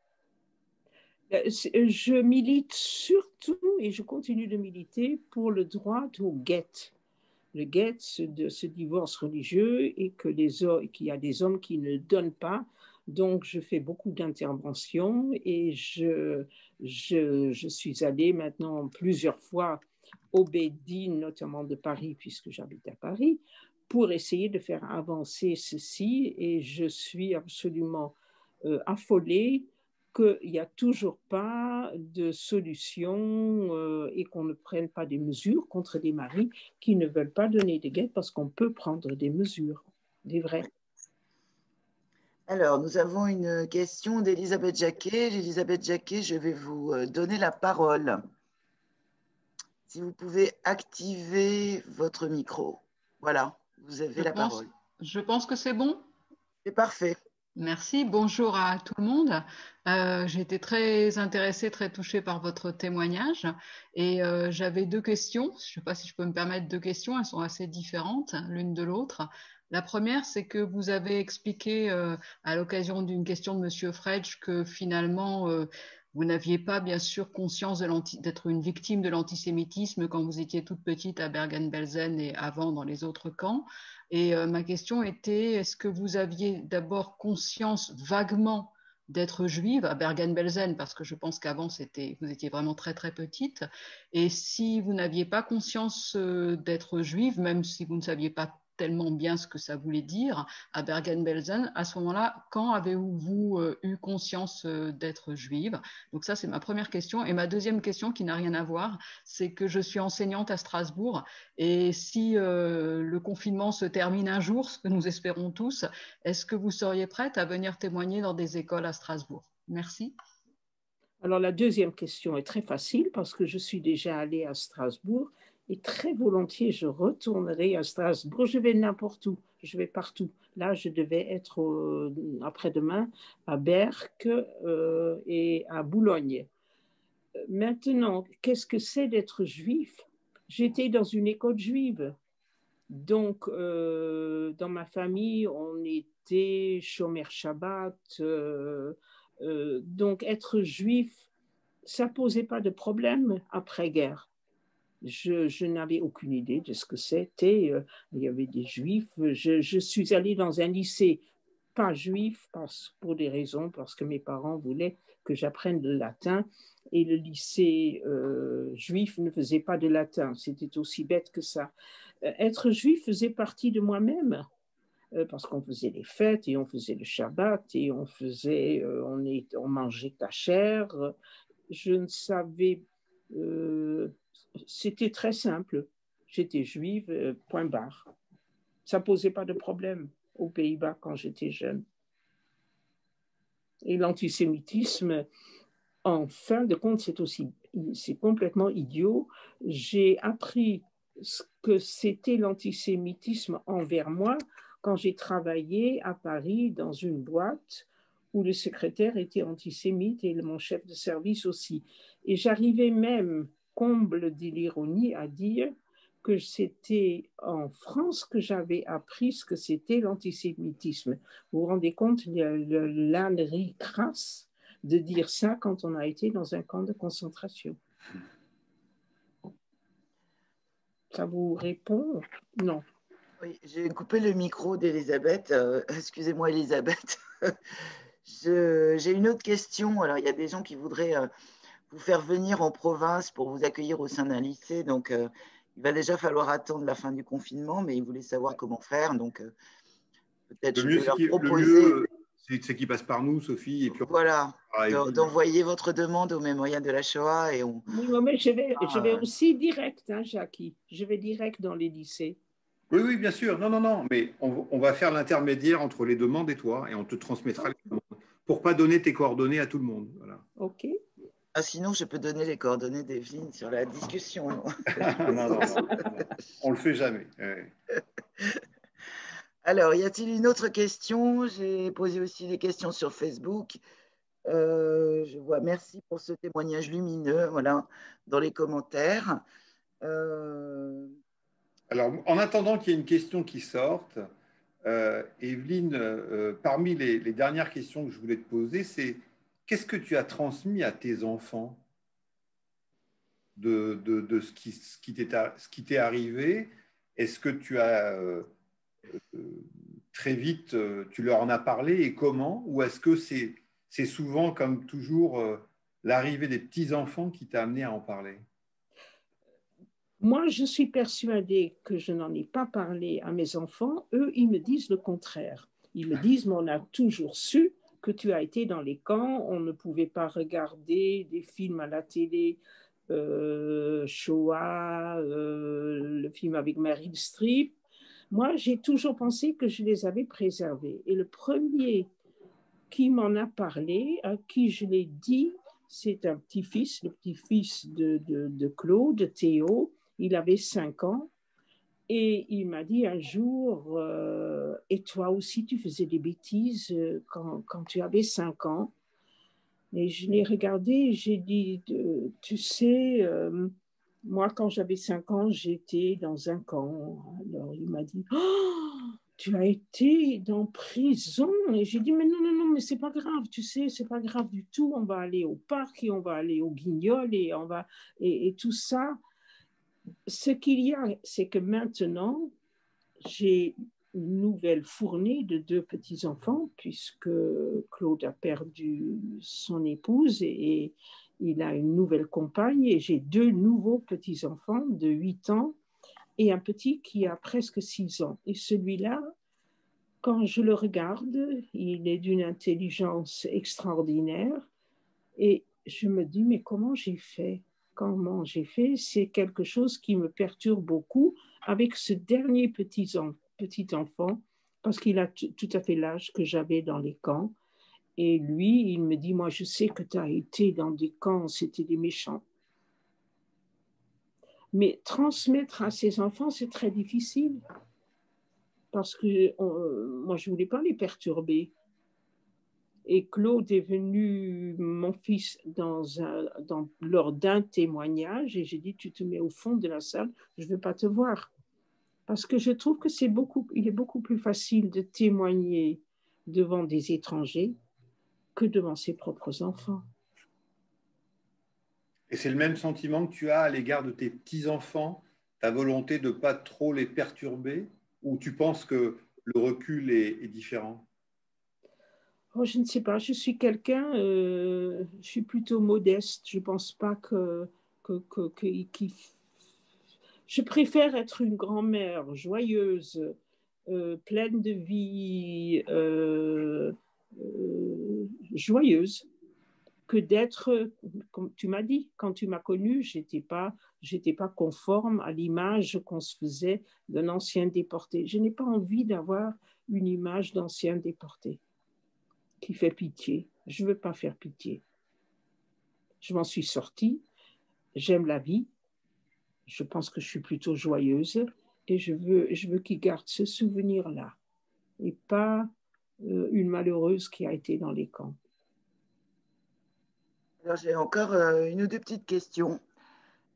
Je milite surtout, et je continue de militer, pour le droit au guet. Le guet, de ce divorce religieux, et qu'il y a des hommes qui ne donnent pas. Donc, je fais beaucoup d'interventions et je suis allée maintenant plusieurs fois au Bédine, notamment de Paris, puisque j'habite à Paris, pour essayer de faire avancer ceci. Et je suis absolument affolée qu'il n'y a toujours pas de solution et qu'on ne prenne pas des mesures contre des maris qui ne veulent pas donner de guet, parce qu'on peut prendre des mesures, des vraies. Alors, nous avons une question d'Elisabeth Jacquet. Elisabeth Jacquet, je vais vous donner la parole. Si vous pouvez activer votre micro. Voilà, vous avez la parole. Je pense que c'est bon. C'est parfait. Merci, bonjour à tout le monde. J'ai été très intéressée, très touchée par votre témoignage et j'avais deux questions. Je ne sais pas si je peux me permettre deux questions, elles sont assez différentes l'une de l'autre. La première, c'est que vous avez expliqué à l'occasion d'une question de Monsieur Fredge que finalement vous n'aviez pas bien sûr conscience d'être une victime de l'antisémitisme quand vous étiez toute petite à Bergen-Belsen et avant dans les autres camps. Et ma question était, est-ce que vous aviez d'abord conscience vaguement d'être juive à Bergen-Belsen, parce que je pense qu'avant vous étiez vraiment très très petite, et si vous n'aviez pas conscience d'être juive, même si vous ne saviez pas tellement bien ce que ça voulait dire à Bergen-Belsen, à ce moment-là, quand avez-vous eu conscience d'être juive? Donc ça, c'est ma première question. Et ma deuxième question, qui n'a rien à voir, c'est que je suis enseignante à Strasbourg, et si le confinement se termine un jour, ce que nous espérons tous, est-ce que vous seriez prête à venir témoigner dans des écoles à Strasbourg? Merci. Alors, la deuxième question est très facile parce que je suis déjà allée à Strasbourg et très volontiers, je retournerai à Strasbourg. Je vais n'importe où, je vais partout. Là, je devais être après-demain à Berck et à Boulogne. Maintenant, qu'est-ce que c'est d'être juif? J'étais dans une école juive. Donc, dans ma famille, on était Shomer Shabbat. Donc, être juif, ça ne posait pas de problème après-guerre. Je n'avais aucune idée de ce que c'était. Il y avait des juifs. Je suis allée dans un lycée pas juif pour des raisons, parce que mes parents voulaient que j'apprenne le latin. Et le lycée juif ne faisait pas de latin. C'était aussi bête que ça. Être juif faisait partie de moi-même. parce qu'on faisait les fêtes et on faisait le Shabbat et on mangeait kasher. Je ne savais, c'était très simple. J'étais juive, point barre. Ça ne posait pas de problème aux Pays-Bas quand j'étais jeune. Et l'antisémitisme, en fin de compte, c'est complètement idiot. J'ai appris ce que c'était l'antisémitisme envers moi quand j'ai travaillé à Paris dans une boîte où le secrétaire était antisémite et mon chef de service aussi. Et j'arrivais même, comble de l'ironie, à dire que c'était en France que j'avais appris ce que c'était l'antisémitisme. Vous vous rendez compte, l'ânerie crasse de dire ça quand on a été dans un camp de concentration. Ça vous répond? Non. Oui, j'ai coupé le micro d'Elisabeth. Excusez-moi, Elisabeth. J'ai une autre question. Alors, il y a des gens qui voudraient vous faire venir en province pour vous accueillir au sein d'un lycée. Donc, il va déjà falloir attendre la fin du confinement, mais ils voulaient savoir comment faire. Donc, peut-être je vais leur proposer. Le mieux, c'est qu'ils passent par nous, Sophie. Et puis voilà, d'envoyer votre demande au Mémorial de la Shoah. Et on... Oui, mais je vais aussi direct, hein, Jackie. Je vais direct dans les lycées. Oui, oui, bien sûr. Non, mais on va faire l'intermédiaire entre les demandes et toi, et on te transmettra les demandes pour ne pas donner tes coordonnées à tout le monde. Voilà. OK. Ah, sinon, je peux donner les coordonnées d'Evelyne sur la discussion. non, on ne le fait jamais. Ouais. Alors, y a-t-il une autre question? J'ai posé aussi des questions sur Facebook. Je vois, merci pour ce témoignage lumineux, voilà, dans les commentaires. Alors, en attendant qu'il y ait une question qui sorte, Evelyne, parmi les dernières questions que je voulais te poser, c'est qu'est-ce que tu as transmis à tes enfants de ce qui t'est arrivé? Est-ce que tu as très vite, tu leur en as parlé et comment? Ou est-ce que c'est souvent, comme toujours, l'arrivée des petits-enfants qui t'a amené à en parler? Moi, je suis persuadée que je n'en ai pas parlé à mes enfants. Eux, ils me disent le contraire. Ils me disent, mais on a toujours su que tu as été dans les camps. On ne pouvait pas regarder des films à la télé, Shoah, le film avec Meryl Streep. Moi, j'ai toujours pensé que je les avais préservés. Et le premier qui m'en a parlé, à qui je l'ai dit, c'est un petit-fils, le petit-fils de Claude, Théo. Il avait 5 ans et il m'a dit un jour, et toi aussi tu faisais des bêtises quand tu avais 5 ans. Et je l'ai regardé et j'ai dit, tu sais, moi quand j'avais 5 ans, j'étais dans un camp. Alors il m'a dit, oh, tu as été en prison. Et j'ai dit, mais non, mais c'est pas grave, tu sais, c'est pas grave du tout. On va aller au parc et on va aller au Guignol et tout ça. Ce qu'il y a, c'est que maintenant, j'ai une nouvelle fournée de 2 petits-enfants, puisque Claude a perdu son épouse et il a une nouvelle compagne, et j'ai 2 nouveaux petits-enfants de 8 ans et un petit qui a presque 6 ans. Et celui-là, quand je le regarde, il est d'une intelligence extraordinaire et je me dis, mais comment j'ai fait? C'est quelque chose qui me perturbe beaucoup avec ce dernier petit enfant, parce qu'il a tout à fait l'âge que j'avais dans les camps. Et lui, il me dit, moi, je sais que tu as été dans des camps, c'était des méchants. Mais transmettre à ses enfants, c'est très difficile. Parce que moi, je ne voulais pas les perturber. Et Claude est venu, mon fils, lors d'un témoignage, et j'ai dit, tu te mets au fond de la salle, je ne veux pas te voir. Parce que je trouve que il est beaucoup plus facile de témoigner devant des étrangers que devant ses propres enfants. Et c'est le même sentiment que tu as à l'égard de tes petits-enfants, ta volonté de ne pas trop les perturber, ou tu penses que le recul est différent? Oh, je ne sais pas, je suis quelqu'un, je suis plutôt modeste. Je ne pense pas je préfère être une grand-mère joyeuse, pleine de vie joyeuse que d'être, comme tu m'as dit, quand tu m'as connue, j'étais pas conforme à l'image qu'on se faisait d'un ancien déporté. Je n'ai pas envie d'avoir une image d'ancien déporté qui fait pitié. Je veux pas faire pitié. Je m'en suis sortie, j'aime la vie, je pense que je suis plutôt joyeuse et je veux qu'il garde ce souvenir-là et pas une malheureuse qui a été dans les camps. Alors, j'ai encore une ou deux petites questions,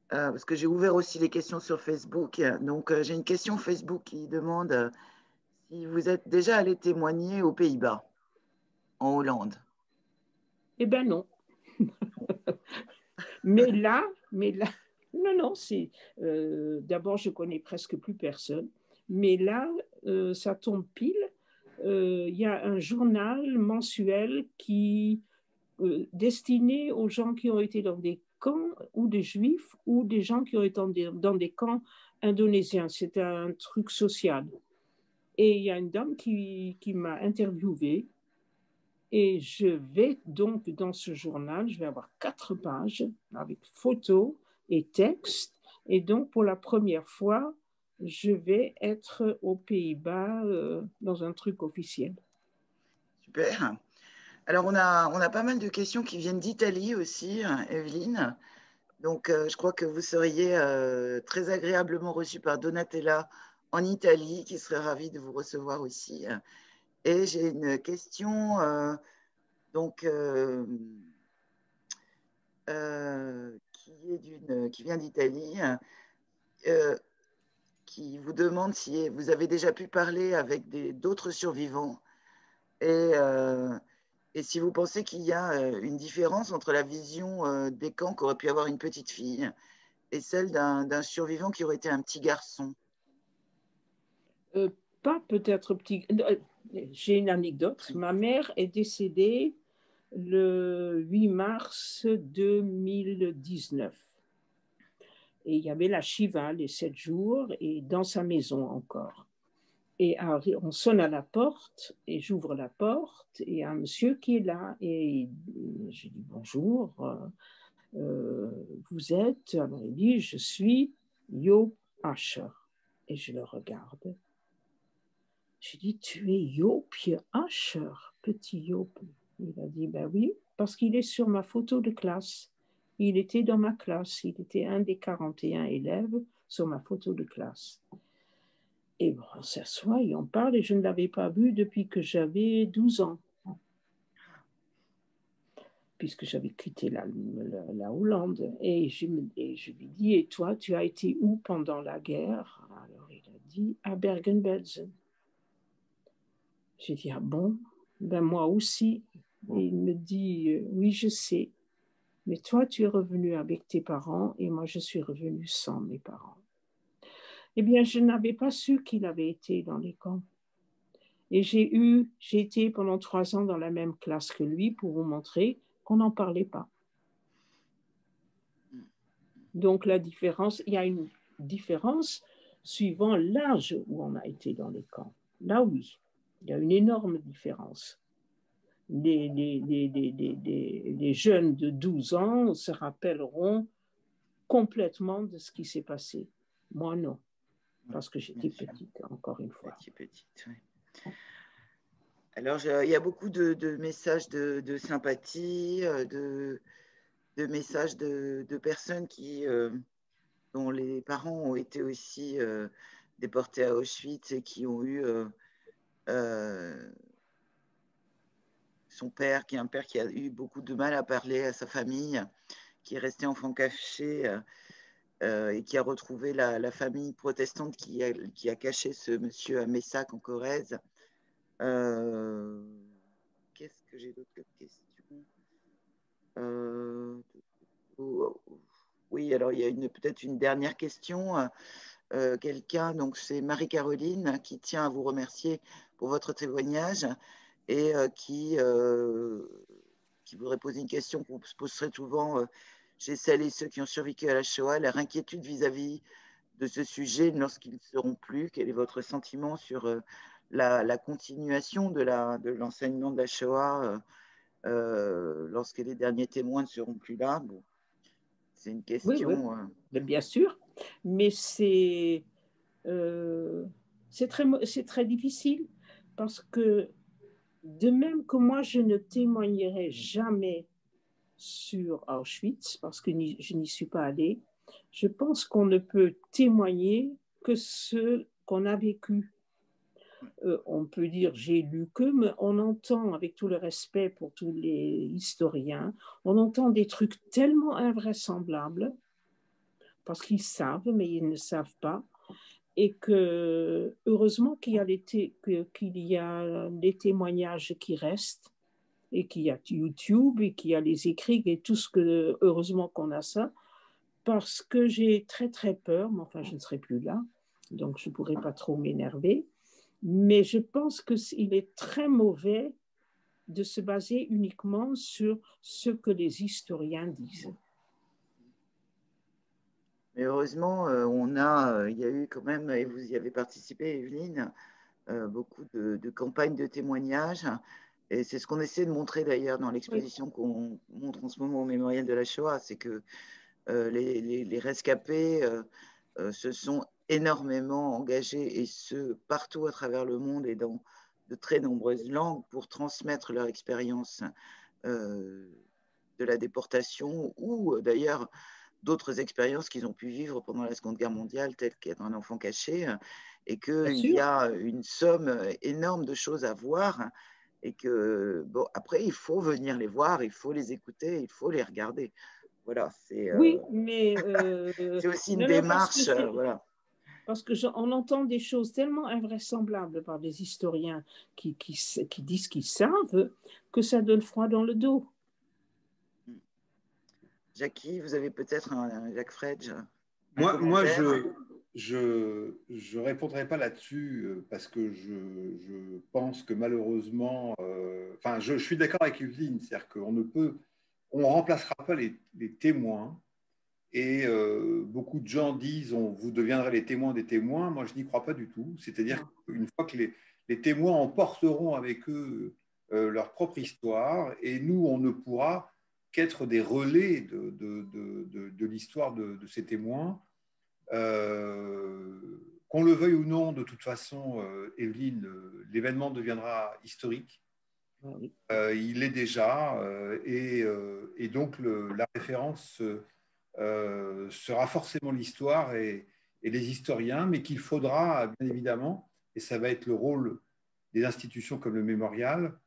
parce que j'ai ouvert aussi les questions sur Facebook. Donc, j'ai une question Facebook qui demande si vous êtes déjà allé témoigner aux Pays-Bas, en Hollande. Eh bien non. mais là, non, c'est d'abord je connais presque plus personne, mais là, ça tombe pile. Il y a un journal mensuel qui destiné aux gens qui ont été dans des camps ou des juifs ou des gens qui ont été dans des camps indonésiens. C'est un truc social. Et il y a une dame qui m'a interviewée. Et je vais donc dans ce journal, je vais avoir 4 pages avec photos et textes. Et donc, pour la première fois, je vais être aux Pays-Bas dans un truc officiel. Super. Alors, on a pas mal de questions qui viennent d'Italie aussi, Evelyne. Donc, je crois que vous seriez très agréablement reçue par Donatella en Italie, qui serait ravie de vous recevoir aussi. Et j'ai une question qui vient d'Italie, qui vous demande si vous avez déjà pu parler avec d'autres survivants et si vous pensez qu'il y a une différence entre la vision des camps qu'aurait pu avoir une petite fille et celle d'un survivant qui aurait été un petit garçon. Pas peut-être petit. J'ai une anecdote. Ma mère est décédée le 8 mars 2019. Et il y avait la Shiva les 7 jours et dans sa maison encore. Et on sonne à la porte et j'ouvre la porte et il y a un monsieur qui est là et je dis bonjour, vous êtes? Alors il dit je suis Job Asher et je le regarde. J'ai dit tu es Job Asher, petit Job. Il a dit ben oui, parce qu'il est sur ma photo de classe. Il était dans ma classe, il était un des 41 élèves sur ma photo de classe. Et bon, on s'assoit et on parle et je ne l'avais pas vu depuis que j'avais 12 ans. Puisque j'avais quitté la Hollande. Et je lui dis, et toi, tu as été où pendant la guerre? Alors il a dit, à Bergen-Belsen. J'ai dit, ah bon? Ben moi aussi. Et il me dit, oui, je sais. Mais toi, tu es revenu avec tes parents et moi, je suis revenue sans mes parents. Eh bien, je n'avais pas su qu'il avait été dans les camps. Et j'ai été pendant 3 ans dans la même classe que lui pour vous montrer qu'on n'en parlait pas. Donc, il y a une différence suivant l'âge où on a été dans les camps. Là, oui, il y a une énorme différence. Les jeunes de 12 ans se rappelleront complètement de ce qui s'est passé. Moi, non. Parce que j'étais petite, encore une fois. Petite, oui. Alors, il y a beaucoup de messages de sympathie, de messages de personnes dont les parents ont été aussi déportés à Auschwitz et qui ont eu son père, qui est un père qui a eu beaucoup de mal à parler à sa famille, qui est resté enfant caché et qui a retrouvé la famille protestante qui a caché ce monsieur à Messac en Corrèze. Qu'est-ce que j'ai d'autre comme question? Oui, alors il y a peut-être une dernière question. Quelqu'un, donc c'est Marie-Caroline, qui tient à vous remercier pour votre témoignage et qui voudrait poser une question qu'on se poserait souvent chez celles et ceux qui ont survécu à la Shoah, leur inquiétude vis-à-vis de ce sujet lorsqu'ils ne seront plus? Quel est votre sentiment sur la continuation de l'enseignement de la Shoah lorsque les derniers témoins ne seront plus là? Bon, c'est une Oui, oui, question. bien sûr, mais euh, c'est très difficile parce que de même que moi, je ne témoignerai jamais sur Auschwitz parce que je n'y suis pas allée, je pense qu'on ne peut témoigner que ce qu'on a vécu. On peut dire j'ai lu que, mais on entend, avec tout le respect pour tous les historiens, on entend des trucs tellement invraisemblables parce qu'ils savent, mais ils ne savent pas. Et que heureusement qu'il y a les témoignages qui restent et qu'il y a YouTube et qu'il y a les écrits et tout ce que, heureusement qu'on a ça, parce que j'ai très très peur, mais enfin je ne serai plus là, donc je ne pourrai pas trop m'énerver, mais je pense qu'il est très mauvais de se baser uniquement sur ce que les historiens disent. Mais heureusement, il y a eu quand même, et vous y avez participé, Evelyne, beaucoup de campagnes de témoignages. Et c'est ce qu'on essaie de montrer d'ailleurs dans l'exposition qu'on montre en ce moment au Mémorial de la Shoah, c'est que les rescapés se sont énormément engagés, et ce, partout à travers le monde et dans de très nombreuses langues, pour transmettre leur expérience de la déportation, ou d'ailleurs d'autres expériences qu'ils ont pu vivre pendant la Seconde Guerre mondiale, telles qu'être un enfant caché, et qu'il y a une somme énorme de choses à voir, et que, bon, après, il faut venir les voir, il faut les écouter, il faut les regarder. Voilà, c'est mais c'est aussi une non, démarche. Voilà. Parce qu'on entend des choses tellement invraisemblables par des historiens qui disent qu'ils savent que ça donne froid dans le dos. Jackie, vous avez peut-être Jacques Fredge. Moi, je répondrai pas là-dessus parce que je pense que malheureusement, enfin, je suis d'accord avec Evelyne, c'est-à-dire on remplacera pas les témoins. Et beaucoup de gens disent, vous deviendrez les témoins des témoins. Moi, je n'y crois pas du tout. C'est-à-dire qu'une fois que les témoins emporteront avec eux leur propre histoire, et nous, on ne pourra qu'être des relais de l'histoire de ces témoins. Qu'on le veuille ou non, de toute façon, Evelyne, l'événement deviendra historique. Il l'est déjà, et donc la référence sera forcément l'histoire et les historiens, mais qu'il faudra, bien évidemment, et ça va être le rôle des institutions comme le Mémorial,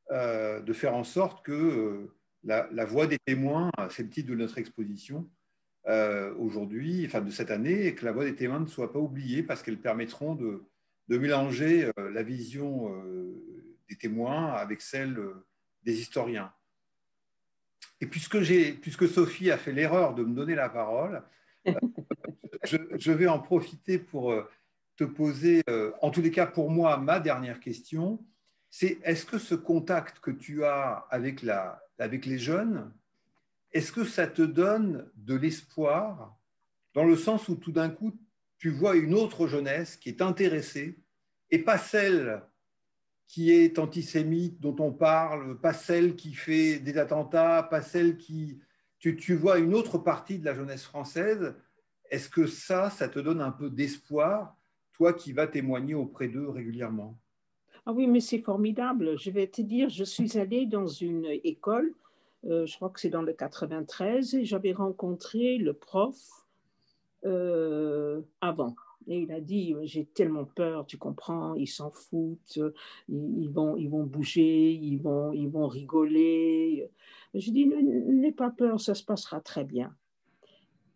de faire en sorte que la voix des témoins, c'est le titre de notre exposition aujourd'hui, enfin de cette année, et que la voix des témoins ne soit pas oubliée parce qu'elles permettront de mélanger la vision des témoins avec celle des historiens. Et puisque Sophie a fait l'erreur de me donner la parole, je vais en profiter pour te poser, en tous les cas pour moi, ma dernière question. C'est est-ce que ce contact que tu as avec les jeunes, est-ce que ça te donne de l'espoir dans le sens où tout d'un coup, tu vois une autre jeunesse qui est intéressée et pas celle qui est antisémite, dont on parle, pas celle qui fait des attentats, pas celle qui... Tu vois une autre partie de la jeunesse française. Est-ce que ça te donne un peu d'espoir, toi qui vas témoigner auprès d'eux régulièrement? Ah oui, mais c'est formidable. Je vais te dire, je suis allée dans une école, je crois que c'est dans le 93, et j'avais rencontré le prof avant. Et il a dit, j'ai tellement peur, tu comprends, ils s'en foutent, ils vont bouger, ils vont rigoler. Je dis, n'aie pas peur, ça se passera très bien.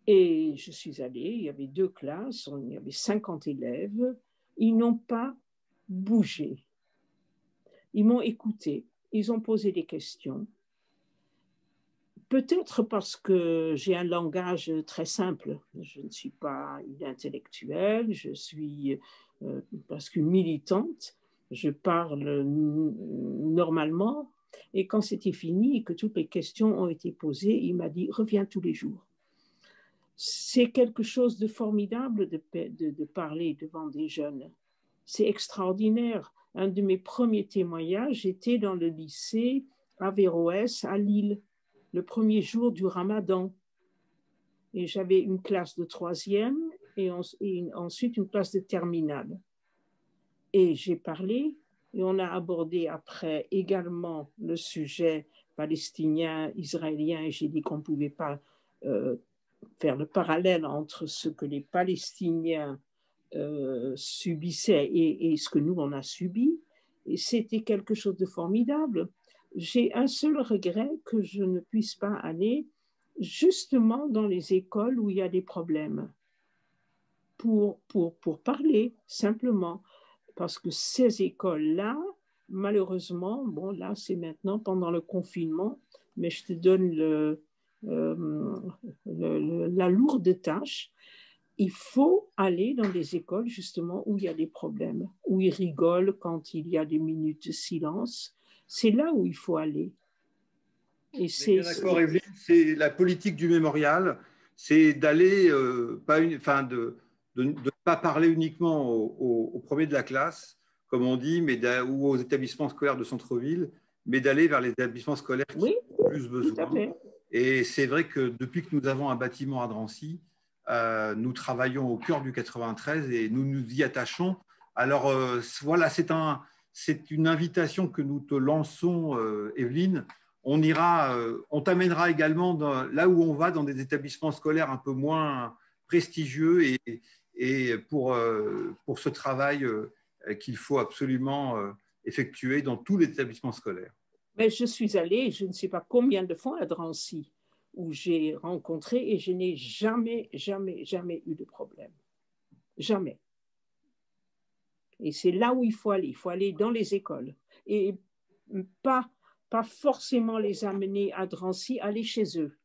Et je suis allée, il y avait 2 classes, il y avait 50 élèves, ils n'ont pas bougé. Ils m'ont écouté, ils ont posé des questions. Peut-être parce que j'ai un langage très simple. Je ne suis pas une intellectuelle, je suis parce qu'une militante. Je parle normalement. Et quand c'était fini et que toutes les questions ont été posées, il m'a dit « Reviens tous les jours ». c'est quelque chose de formidable de parler devant des jeunes. C'est extraordinaire. Un de mes premiers témoignages était dans le lycée Averroès à Lille, le premier jour du Ramadan. Et j'avais une classe de troisième et ensuite une classe de terminale. Et j'ai parlé et on a abordé après également le sujet palestinien, israélien, et j'ai dit qu'on ne pouvait pas faire le parallèle entre ce que les Palestiniens subissaient et ce que nous, on a subi. Et c'était quelque chose de formidable. J'ai un seul regret que je ne puisse pas aller justement dans les écoles où il y a des problèmes pour parler simplement. Parce que ces écoles-là, malheureusement, bon, là, c'est maintenant pendant le confinement, mais je te donne la lourde tâche. Il faut aller dans des écoles, justement, où il y a des problèmes, où ils rigolent quand il y a des minutes de silence. C'est là où il faut aller. Et bien d'accord, Evelyne, c'est la politique du mémorial, c'est d'aller, de ne pas parler uniquement aux premiers de la classe, comme on dit, ou aux établissements scolaires de centre-ville, mais d'aller vers les établissements scolaires qui ont plus besoin. Et c'est vrai que depuis que nous avons un bâtiment à Drancy, nous travaillons au cœur du 93 et nous nous y attachons. Alors voilà, c'est une invitation que nous te lançons, Evelyne. On t'amènera également là où on va, dans des établissements scolaires un peu moins prestigieux et pour ce travail qu'il faut absolument effectuer dans tous les établissements scolaires. Mais je suis allée, je ne sais pas combien de fois à Drancy, où j'ai rencontré et je n'ai jamais eu de problème. Jamais. Et c'est là où il faut aller dans les écoles. Et pas forcément les amener à Drancy, aller chez eux,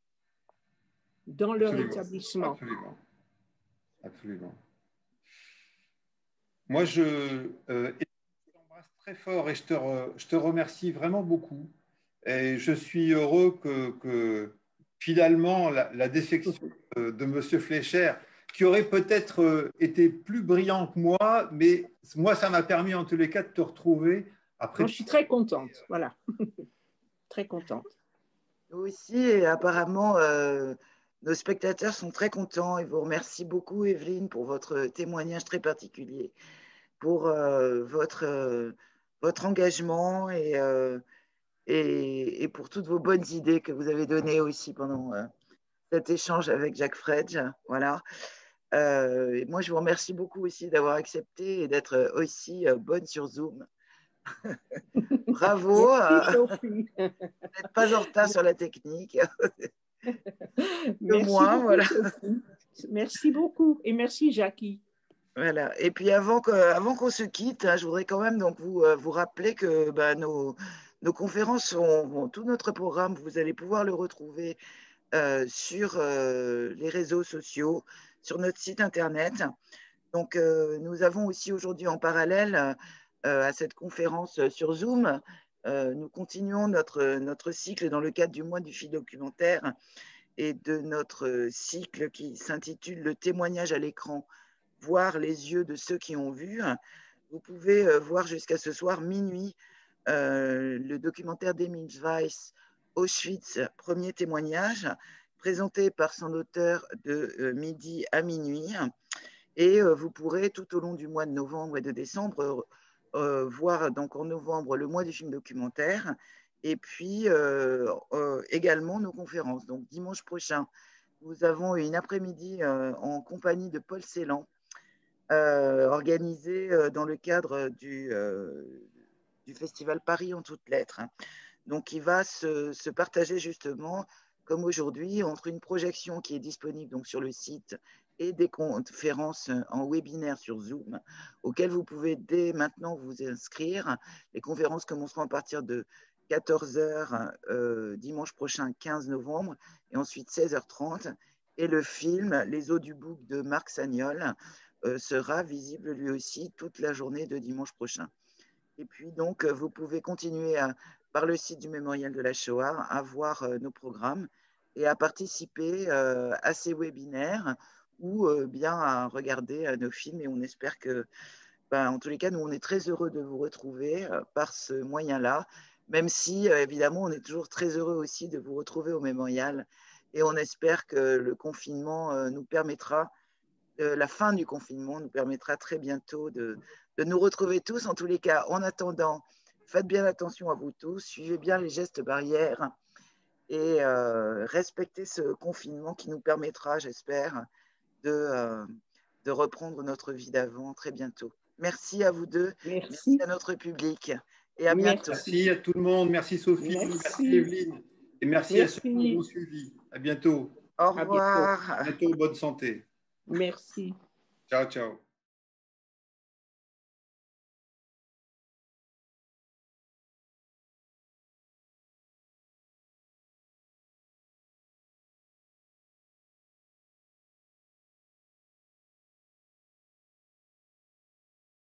dans leur établissement. Absolument. Absolument. Moi, je t'embrasse très fort et je te remercie vraiment beaucoup. Et je suis heureux que finalement, la défection de M. Fleischer, qui aurait peut-être été plus brillant que moi, mais moi, ça m'a permis en tous les cas de te retrouver. Après, moi, je suis très contente, voilà. Très contente. Nous aussi, et apparemment, nos spectateurs sont très contents et vous remercie beaucoup, Evelyne, pour votre témoignage très particulier, pour votre engagement et pour toutes vos bonnes idées que vous avez données aussi pendant cet échange avec Jacques Fredge. Voilà. Et moi, je vous remercie beaucoup aussi d'avoir accepté et d'être aussi bonne sur Zoom. Bravo. Vous n'êtes pas en retard sur la technique. Merci moi, beaucoup, voilà. Sophie. Merci beaucoup et merci, Jackie. Voilà. Et puis avant qu'on se quitte, je voudrais quand même donc vous rappeler que nos conférences tout notre programme, vous allez pouvoir le retrouver sur les réseaux sociaux, sur notre site internet. Donc nous avons aussi aujourd'hui en parallèle à cette conférence sur Zoom, nous continuons notre cycle dans le cadre du mois du film documentaire et de notre cycle qui s'intitule Le témoignage à l'écran, voir les yeux de ceux qui ont vu. Vous pouvez voir jusqu'à ce soir minuit le documentaire d'Emile Weiss, Auschwitz, premier témoignage, présenté par son auteur de midi à minuit. Et vous pourrez tout au long du mois de novembre et de décembre voir donc en novembre le mois du film documentaire et puis également nos conférences. Donc dimanche prochain, nous avons une après-midi en compagnie de Paul Celan, organisée dans le cadre du Festival Paris en toutes lettres. Donc il va se partager justement, comme aujourd'hui, entre une projection qui est disponible donc sur le site et des conférences en webinaire sur Zoom, auxquelles vous pouvez dès maintenant vous inscrire. Les conférences commenceront à partir de 14h dimanche prochain, 15 novembre, et ensuite 16h30. Et le film Les Audiobook de Marc Sagnol sera visible lui aussi toute la journée de dimanche prochain. Et puis donc, vous pouvez continuer par le site du Mémorial de la Shoah à voir nos programmes et à participer à ces webinaires ou bien à regarder nos films. Et on espère que, en tous les cas, nous, on est très heureux de vous retrouver par ce moyen-là, même si, évidemment, on est toujours très heureux aussi de vous retrouver au mémorial. Et on espère que le confinement nous permettra, la fin du confinement nous permettra très bientôt de nous retrouver tous. En tous les cas, en attendant, faites bien attention à vous tous, suivez bien les gestes barrières et respectez ce confinement qui nous permettra, j'espère, de reprendre notre vie d'avant très bientot. Merci à vous deux, merci à notre public et à bientôt. Merci à tout le monde, merci Sophie, merci Evelyne et merci à ceux qui nous ont suivis. À bientôt. Au revoir. À bientôt, bonne santé. Merci. Ciao, ciao.